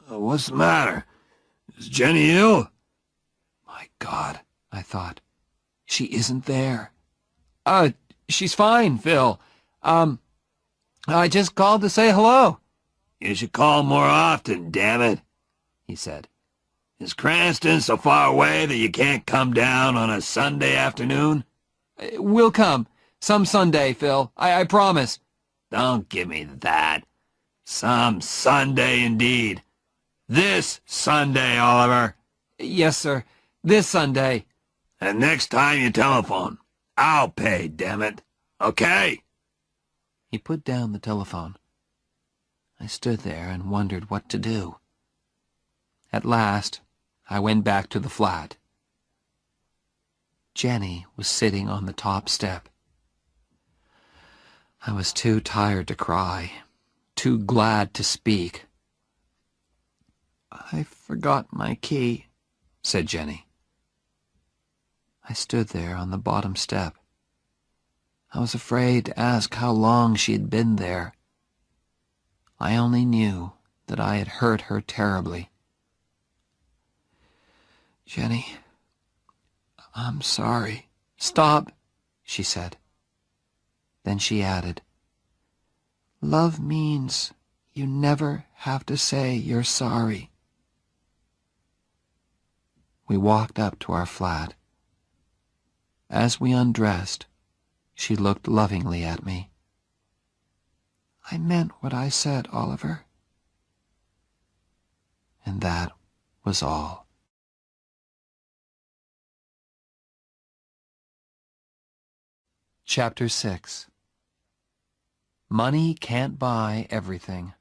What's the matter? Is Jenny ill? My God, I thought. She isn't there. She's fine, Phil. I just called to say hello. You should call more often, damn it, he said. Is Cranston so far away that you can't come down on a Sunday afternoon? We'll come. Some Sunday, Phil. I promise. Don't give me that. Some Sunday indeed. This Sunday, Oliver. Yes, sir. This Sunday. And next time you telephone, I'll pay, damn it. Okay? He put down the telephone. I stood there and wondered what to do. At last, I went back to the flat. Jenny was sitting on the top step. I was too tired to cry, too glad to speak. "I forgot my key," said Jenny. I stood there on the bottom step. I was afraid to ask how long she had been there. I only knew that I had hurt her terribly. "Jenny, I'm sorry." "Stop," she said. Then she added, "Love means you never have to say you're sorry." We walked up to our flat. As we undressed, she looked lovingly at me. "I meant what I said, Oliver." And that was all. Chapter 6. Money can't buy everything.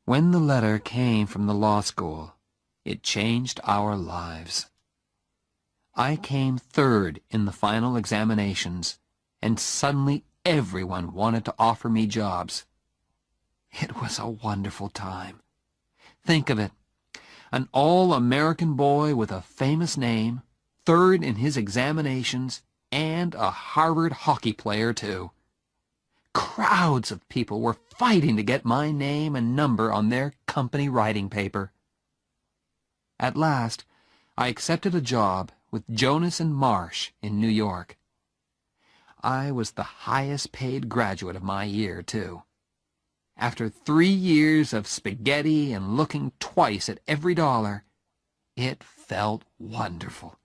When the letter came from the law school, it changed our lives. I came third in the final examinations, and suddenly everyone wanted to offer me jobs. It was a wonderful time. Think of it, an all-American boy with a famous name, third in his examinations, and a Harvard hockey player, too. Crowds of people were fighting to get my name and number on their company writing paper. At last, I accepted a job with Jonas and Marsh in New York. I was the highest-paid graduate of my year, too. After 3 years of spaghetti and looking twice at every dollar, it felt wonderful.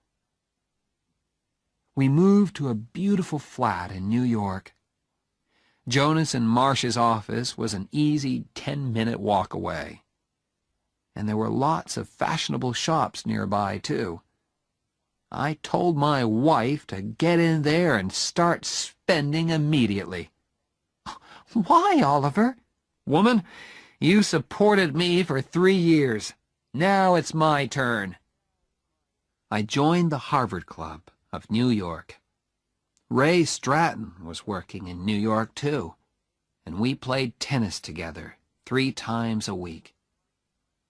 We moved to a beautiful flat in New York. Jonas and Marsh's office was an easy 10-minute walk away. And there were lots of fashionable shops nearby, too. I told my wife to get in there and start spending immediately. "Why, Oliver?" "Woman, you supported me for 3 years. Now it's my turn." I joined the Harvard Club of New York. Ray Stratton was working in New York, too, and we played tennis together 3 times a week.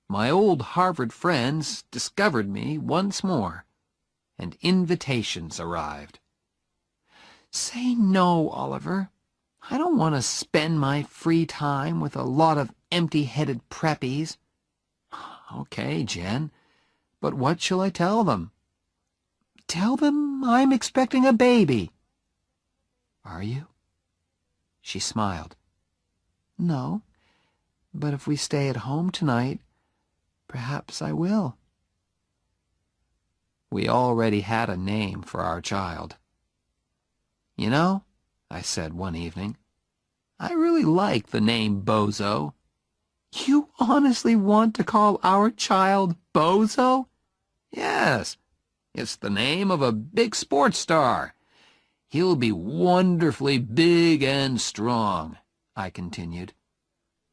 My old Harvard friends discovered me once more, and invitations arrived. "Say no, Oliver. I don't want to spend my free time with a lot of empty-headed preppies." "Okay, Jen, but what shall I tell them?" "Tell them I'm expecting a baby." "Are you?" She smiled. "No, but if we stay at home tonight, perhaps I will." We already had a name for our child. "You know," I said one evening, "I really like the name Bozo." "You honestly want to call our child Bozo?" "Yes, it's the name of a big sports star. He'll be wonderfully big and strong," I continued.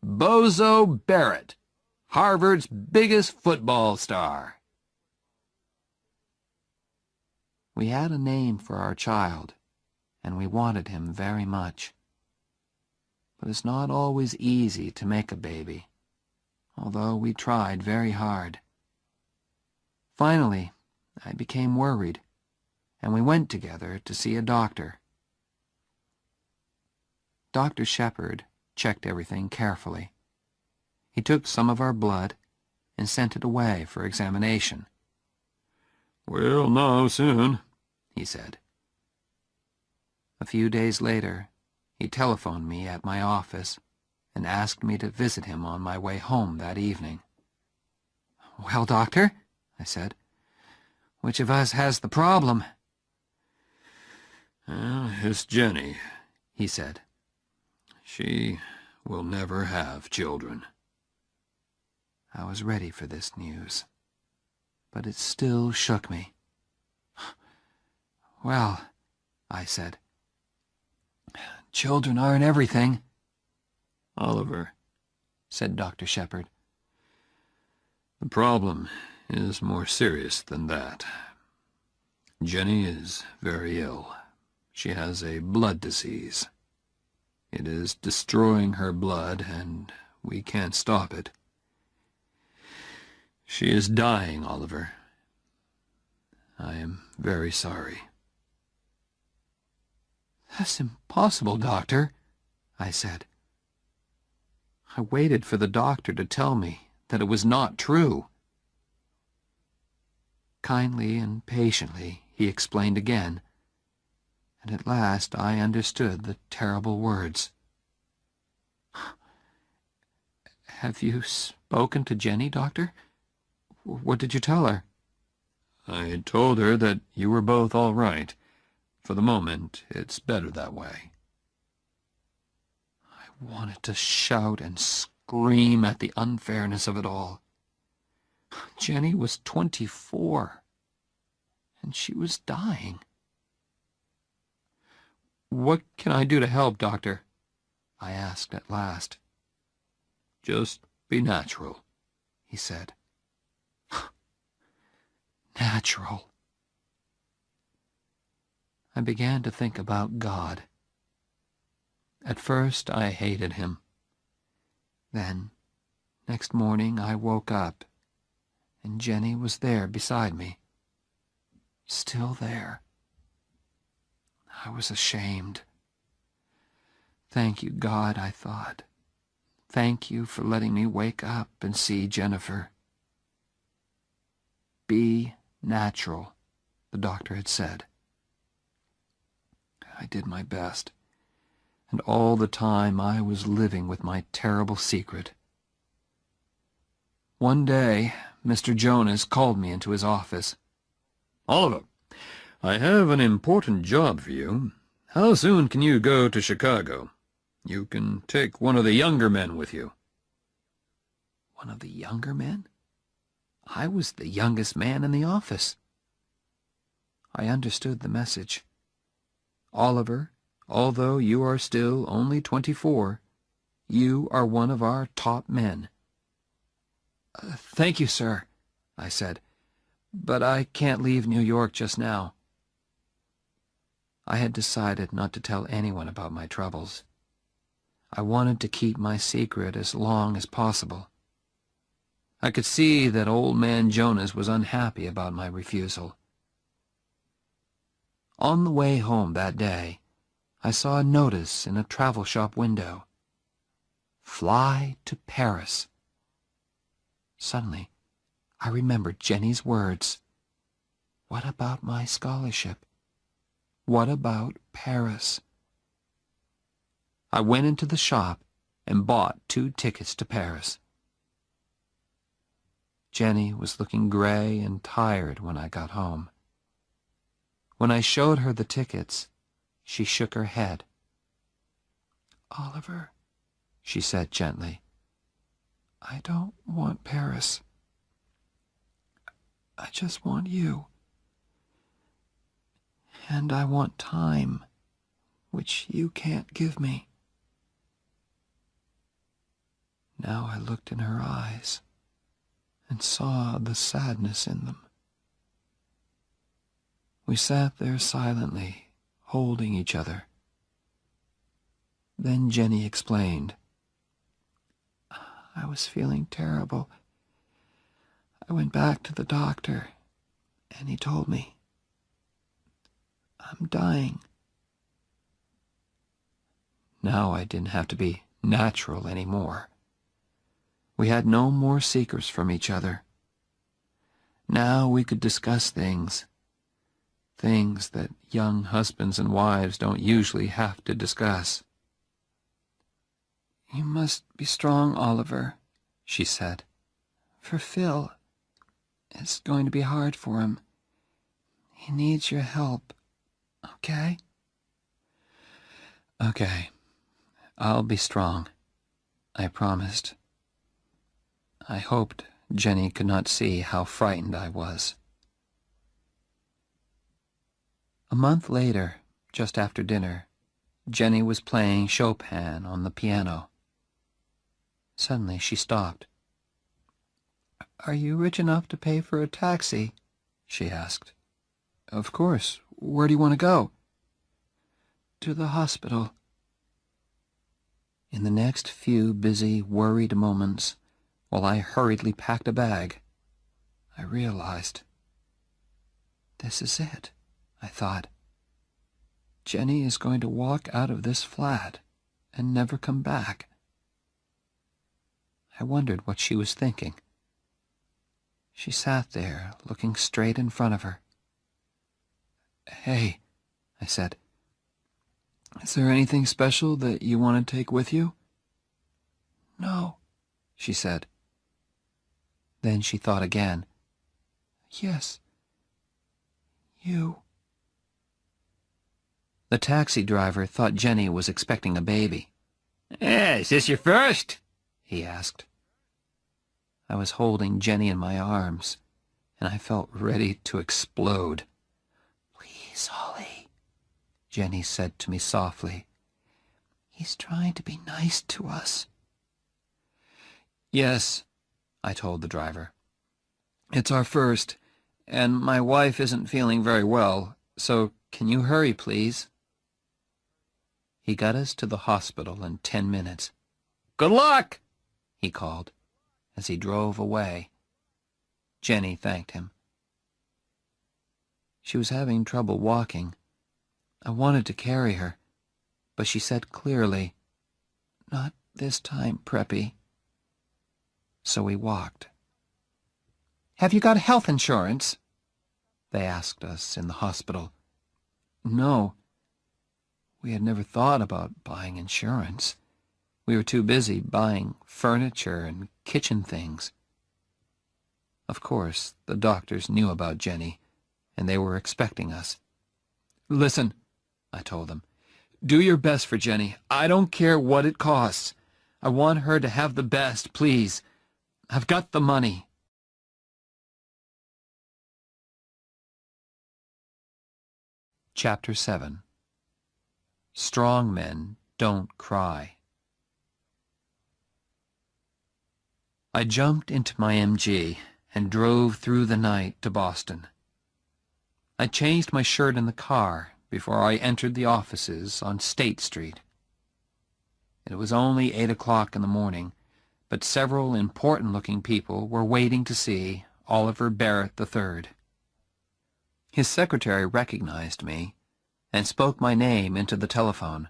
"Bozo Barrett, Harvard's biggest football star." We had a name for our child, and we wanted him very much. But it's not always easy to make a baby, although we tried very hard. Finally, I became worried, and we went together to see a doctor. Dr. Shepard checked everything carefully. He took some of our blood and sent it away for examination. "We'll know soon," he said. A few days later, he telephoned me at my office and asked me to visit him on my way home that evening. "Well, doctor," I said, "which of us has the problem?" "It's Jenny," he said. "She will never have children." I was ready for this news, but it still shook me. "Well," I said, "children aren't everything." "Oliver," said Dr. Shepard, "the problem is more serious than that. Jenny is very ill. She has a blood disease. It is destroying her blood, and we can't stop it. She is dying, Oliver. I am very sorry. That's impossible, Doctor, I said. I waited for the doctor to tell me that it was not true. Kindly and patiently he explained again, and at last I understood the terrible words. Have you spoken to Jenny, Doctor? What did you tell her? I told her that you were both all right. For the moment, it's better that way. I wanted to shout and scream at the unfairness of it all. Jenny was 24, and she was dying. What can I do to help, Doctor? I asked at last. Just be natural, he said. Natural. I began to think about God. At first I hated him. Then, next morning I woke up, and Jenny was there beside me. Still there. I was ashamed. Thank you, God, I thought. Thank you for letting me wake up and see Jennifer. Be natural, the doctor had said. I did my best, and all the time I was living with my terrible secret. One day, Mr. Jonas called me into his office. Oliver, I have an important job for you. How soon can you go to Chicago? You can take one of the younger men with you. One of the younger men? I was the youngest man in the office. I understood the message. Oliver, although you are still only 24, you are one of our top men. Thank you, sir, I said, but I can't leave New York just now. I had decided not to tell anyone about my troubles. I wanted to keep my secret as long as possible. I could see that old man Jonas was unhappy about my refusal. On the way home that day, I saw a notice in a travel shop window. Fly to Paris. Suddenly, I remembered Jenny's words. What about my scholarship? What about Paris? I went into the shop and bought 2 tickets to Paris. Jenny was looking gray and tired when I got home. When I showed her the tickets, she shook her head. Oliver, she said gently, I don't want Paris. I just want you. And I want time, which you can't give me. Now I looked in her eyes and saw the sadness in them. We sat there silently, holding each other. Then Jenny explained. I was feeling terrible. I went back to the doctor, and he told me, I'm dying. Now I didn't have to be natural anymore. We had no more secrets from each other. Now we could discuss things that young husbands and wives don't usually have to discuss. You must be strong, Oliver, she said. For Phil, it's going to be hard for him. He needs your help, okay? Okay, I'll be strong, I promised. I hoped Jenny could not see how frightened I was. A month later, just after dinner, Jenny was playing Chopin on the piano. Suddenly she stopped. Are you rich enough to pay for a taxi? She asked. Of course. Where do you want to go? To the hospital. In the next few busy, worried moments, while I hurriedly packed a bag, I realized, this is it, I thought. Jenny is going to walk out of this flat and never come back. I wondered what she was thinking. She sat there, looking straight in front of her. Hey, I said, is there anything special that you want to take with you? No, she said. Then she thought again. Yes, you. The taxi driver thought Jenny was expecting a baby. Is this your first? He asked. I was holding Jenny in my arms, and I felt ready to explode. Please, Holly, Jenny said to me softly. He's trying to be nice to us. Yes, I told the driver. It's our first, and my wife isn't feeling very well, so can you hurry, please? He got us to the hospital in 10 minutes. Good luck, he called as he drove away. Jenny thanked him. She was having trouble walking. I wanted to carry her, but she said clearly, Not this time, Preppy. So we walked. Have you got health insurance? They asked us in the hospital. No. We had never thought about buying insurance. We were too busy buying furniture and kitchen things. Of course, the doctors knew about Jenny, and they were expecting us. Listen, I told them. Do your best for Jenny. I don't care what it costs. I want her to have the best, please. I've got the money. Chapter 7. Strong men don't cry. I jumped into my MG and drove through the night to Boston. I changed my shirt in the car before I entered the offices on State Street. It was only 8 o'clock in the morning, but several important-looking people were waiting to see Oliver Barrett III. His secretary recognized me and spoke my name into the telephone.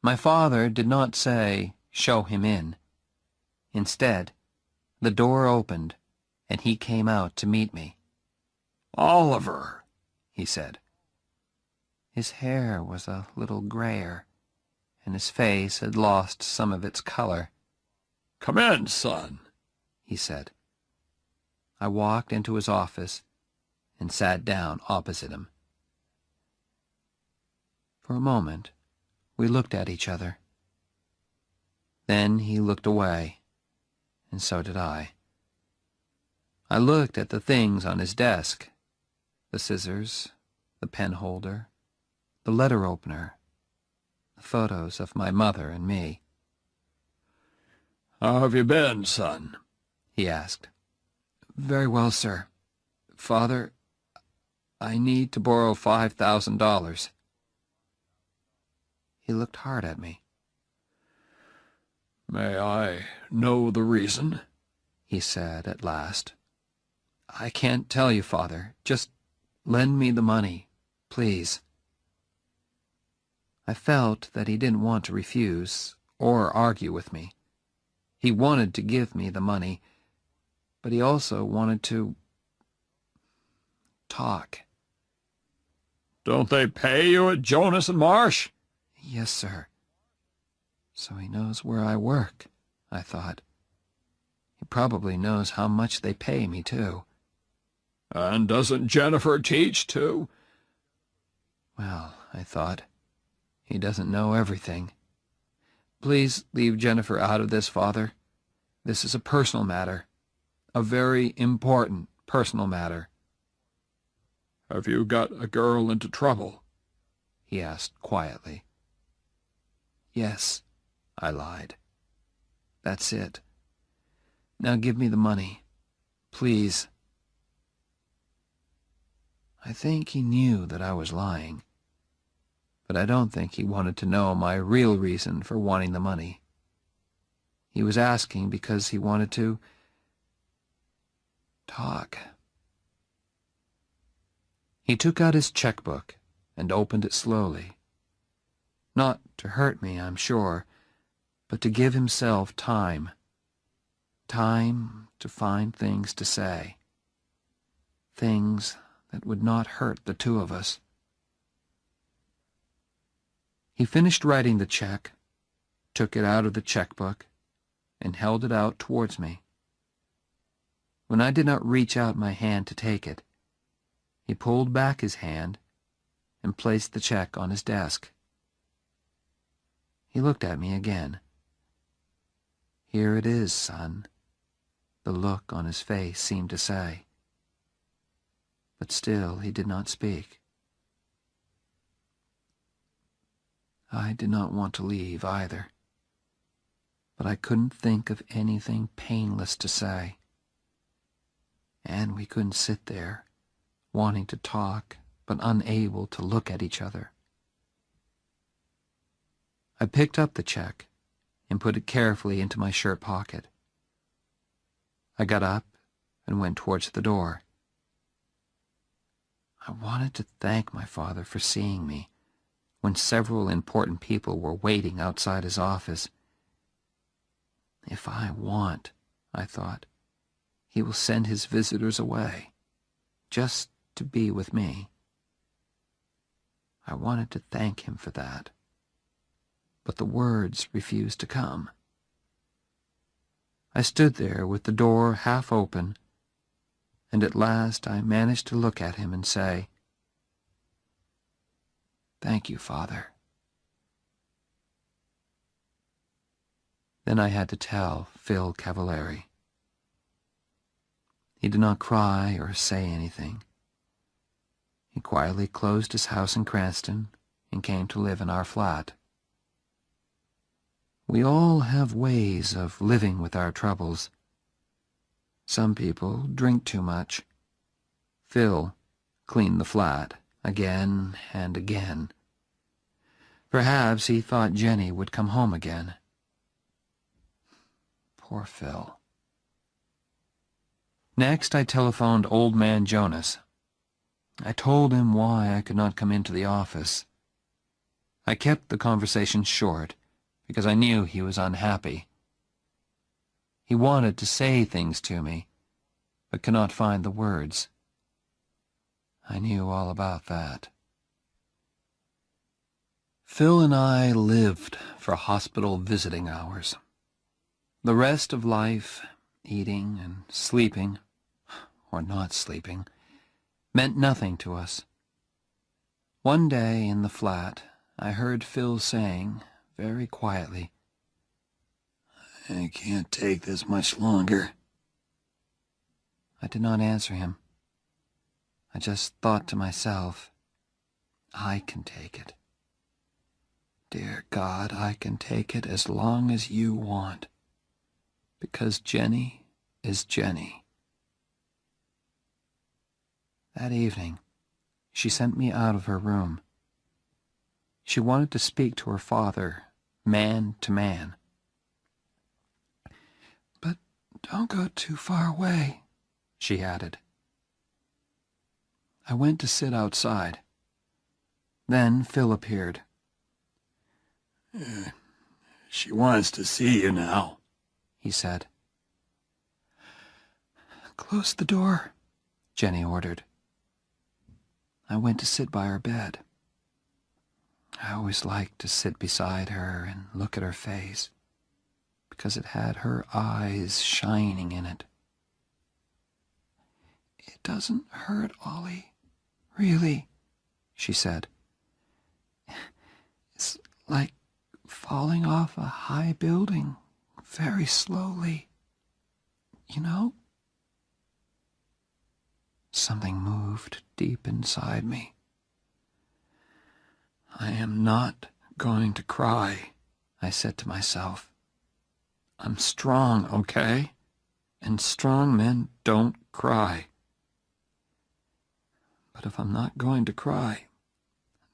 My father did not say, "Show him in." Instead, the door opened, and he came out to meet me. Oliver, he said. His hair was a little grayer, and his face had lost some of its color. Come in, son, he said. I walked into his office and sat down opposite him. For a moment, we looked at each other. Then he looked away, and so did I. I looked at the things on his desk, the scissors, the pen holder, the letter opener, the photos of my mother and me. How have you been, son? He asked. Very well, sir. Father, I need to borrow $5,000. He looked hard at me. May I know the reason? He said at last. I can't tell you, Father. Just lend me the money, please. I felt that he didn't want to refuse or argue with me. He wanted to give me the money, but he also wanted to talk. Don't they pay you at Jonas and Marsh? Yes, sir. So he knows where I work, I thought. He probably knows how much they pay me, too. And doesn't Jennifer teach, too? Well, I thought, he doesn't know everything. Please leave Jennifer out of this, Father. This is a personal matter. A very important personal matter. Have you got a girl into trouble? He asked quietly. Yes, I lied. That's it. Now give me the money, please." I think he knew that I was lying, but I don't think he wanted to know my real reason for wanting the money. He was asking because he wanted to talk. He took out his checkbook and opened it slowly. Not to hurt me, I'm sure, but to give himself time. Time to find things to say. Things that would not hurt the two of us. He finished writing the check, took it out of the checkbook, and held it out towards me. When I did not reach out my hand to take it, he pulled back his hand and placed the check on his desk. He looked at me again. "Here it is, son," the look on his face seemed to say. But still he did not speak. I did not want to leave either, but I couldn't think of anything painless to say. And we couldn't sit there, wanting to talk, but unable to look at each other. I picked up the check and put it carefully into my shirt pocket. I got up and went towards the door. I wanted to thank my father for seeing me when several important people were waiting outside his office. If I want, I thought, he will send his visitors away, just to be with me. I wanted to thank him for that, but the words refused to come. I stood there with the door half open, and at last I managed to look at him and say, "Thank you, Father." Then I had to tell Phil Cavallari. He did not cry or say anything. He quietly closed his house in Cranston and came to live in our flat. We all have ways of living with our troubles. Some people drink too much. Phil cleaned the flat again and again. Perhaps he thought Jenny would come home again. Poor Phil. Next, I telephoned Old Man Jonas. I told him why I could not come into the office. I kept the conversation short because I knew he was unhappy. He wanted to say things to me, but could not find the words. I knew all about that. Phil and I lived for hospital visiting hours. The rest of life, eating and sleeping, or not sleeping, meant nothing to us. One day in the flat, I heard Phil saying, very quietly, "I can't take this much longer." I did not answer him. I just thought to myself, I can take it. Dear God, I can take it as long as you want, because Jenny is Jenny. That evening, she sent me out of her room. She wanted to speak to her father, man to man. "But don't go too far away," she added. I went to sit outside. Then Phil appeared. "She wants to see you now," he said. "Close the door," Jenny ordered. I went to sit by her bed. I always liked to sit beside her and look at her face, because it had her eyes shining in it. "It doesn't hurt, Ollie, really," she said. "It's like falling off a high building very slowly, you know?" Something moved deep inside me. "I am not going to cry," I said to myself. "I'm strong, okay? and strong men don't cry. But if I'm not going to cry,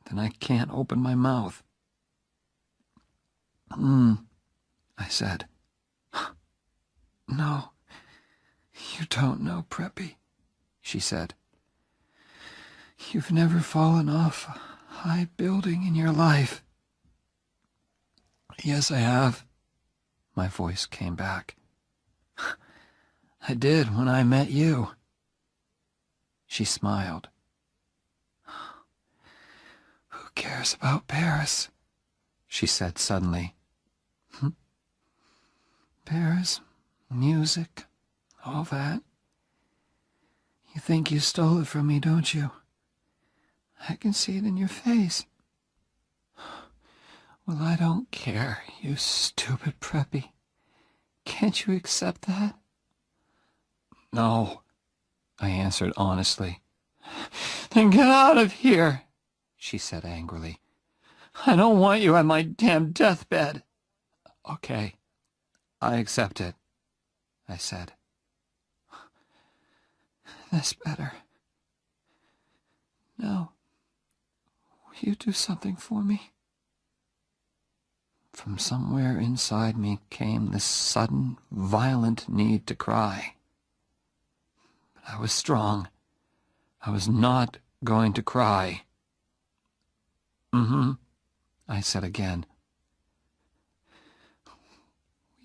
then I can't open my mouth. I said. No, you don't know, Preppy, she said. You've never fallen off a high building in your life. Yes, I have, my voice came back. I did when I met you. She smiled. Who cares about Paris? She said suddenly. Paris, music, all that. You think you stole it from me, don't you? I can see it in your face. Well, I don't care, you stupid Preppy. Can't you accept that? No, I answered honestly. Then get out of here, she said angrily. I don't want you at my damn deathbed. Okay, I accept it, I said. That's better. Now, will you do something for me? From somewhere inside me came this sudden, violent need to cry. But I was strong. I was not going to cry. I said again. Will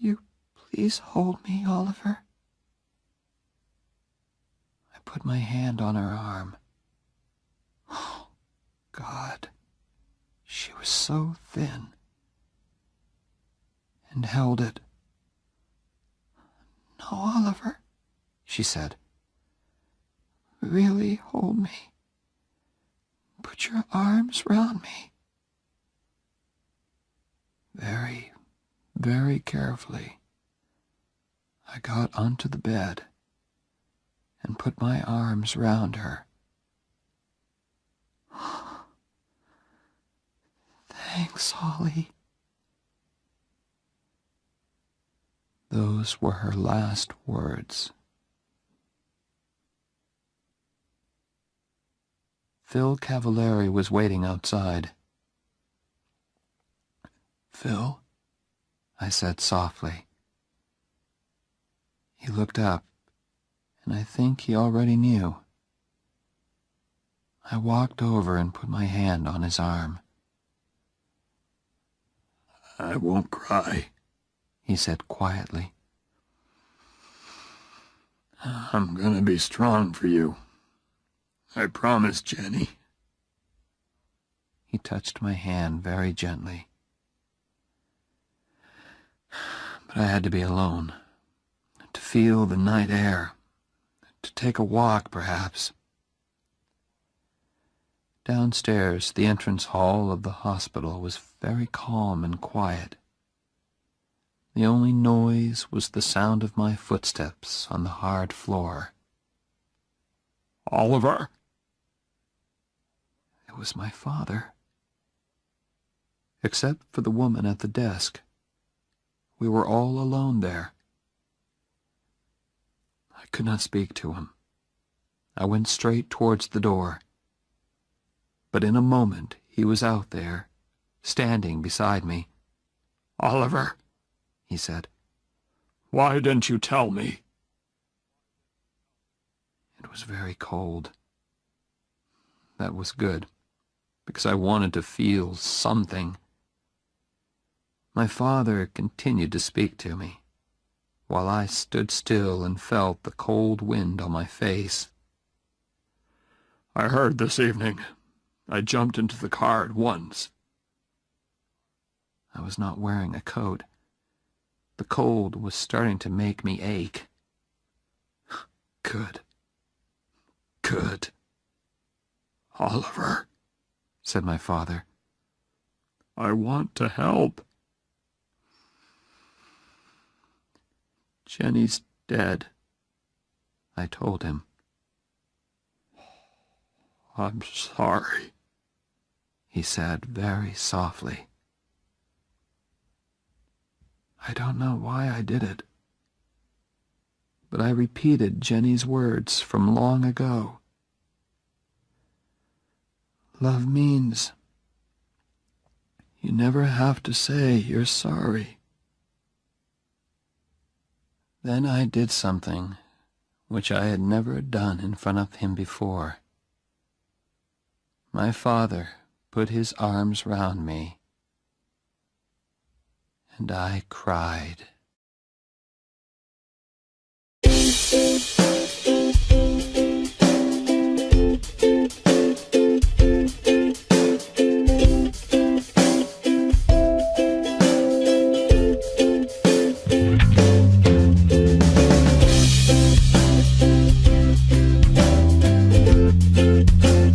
you please hold me, Oliver? I put my hand on her arm. Oh, God, she was so thin. And held it. No, Oliver, she said. Really hold me. Put your arms round me. Very, very carefully, I got onto the bed and put my arms round her. Thanks, Ollie. Those were her last words. Phil Cavallari was waiting outside. Phil, I said softly. He looked up, and I think he already knew. I walked over and put my hand on his arm. I won't cry, he said quietly. I'm gonna be strong for you. I promise, Jenny. He touched my hand very gently. But I had to be alone, to feel the night air, to take a walk, perhaps. Downstairs, the entrance hall of the hospital was very calm and quiet. The only noise was the sound of my footsteps on the hard floor. Oliver! It was my father. Except for the woman at the desk. We were all alone there. I could not speak to him. I went straight towards the door. But in a moment he was out there, standing beside me. Oliver, he said. Why didn't you tell me? It was very cold. That was good, because I wanted to feel something. My father continued to speak to me, while I stood still and felt the cold wind on my face. I heard this evening. I jumped into the car at once. I was not wearing a coat. The cold was starting to make me ache. Good. Good. Oliver, said my father. I want to help. Jenny's dead, I told him. I'm sorry, he said very softly. I don't know why I did it, but I repeated Jenny's words from long ago. Love means you never have to say you're sorry. Then I did something which I had never done in front of him before. My father put his arms round me, and I cried.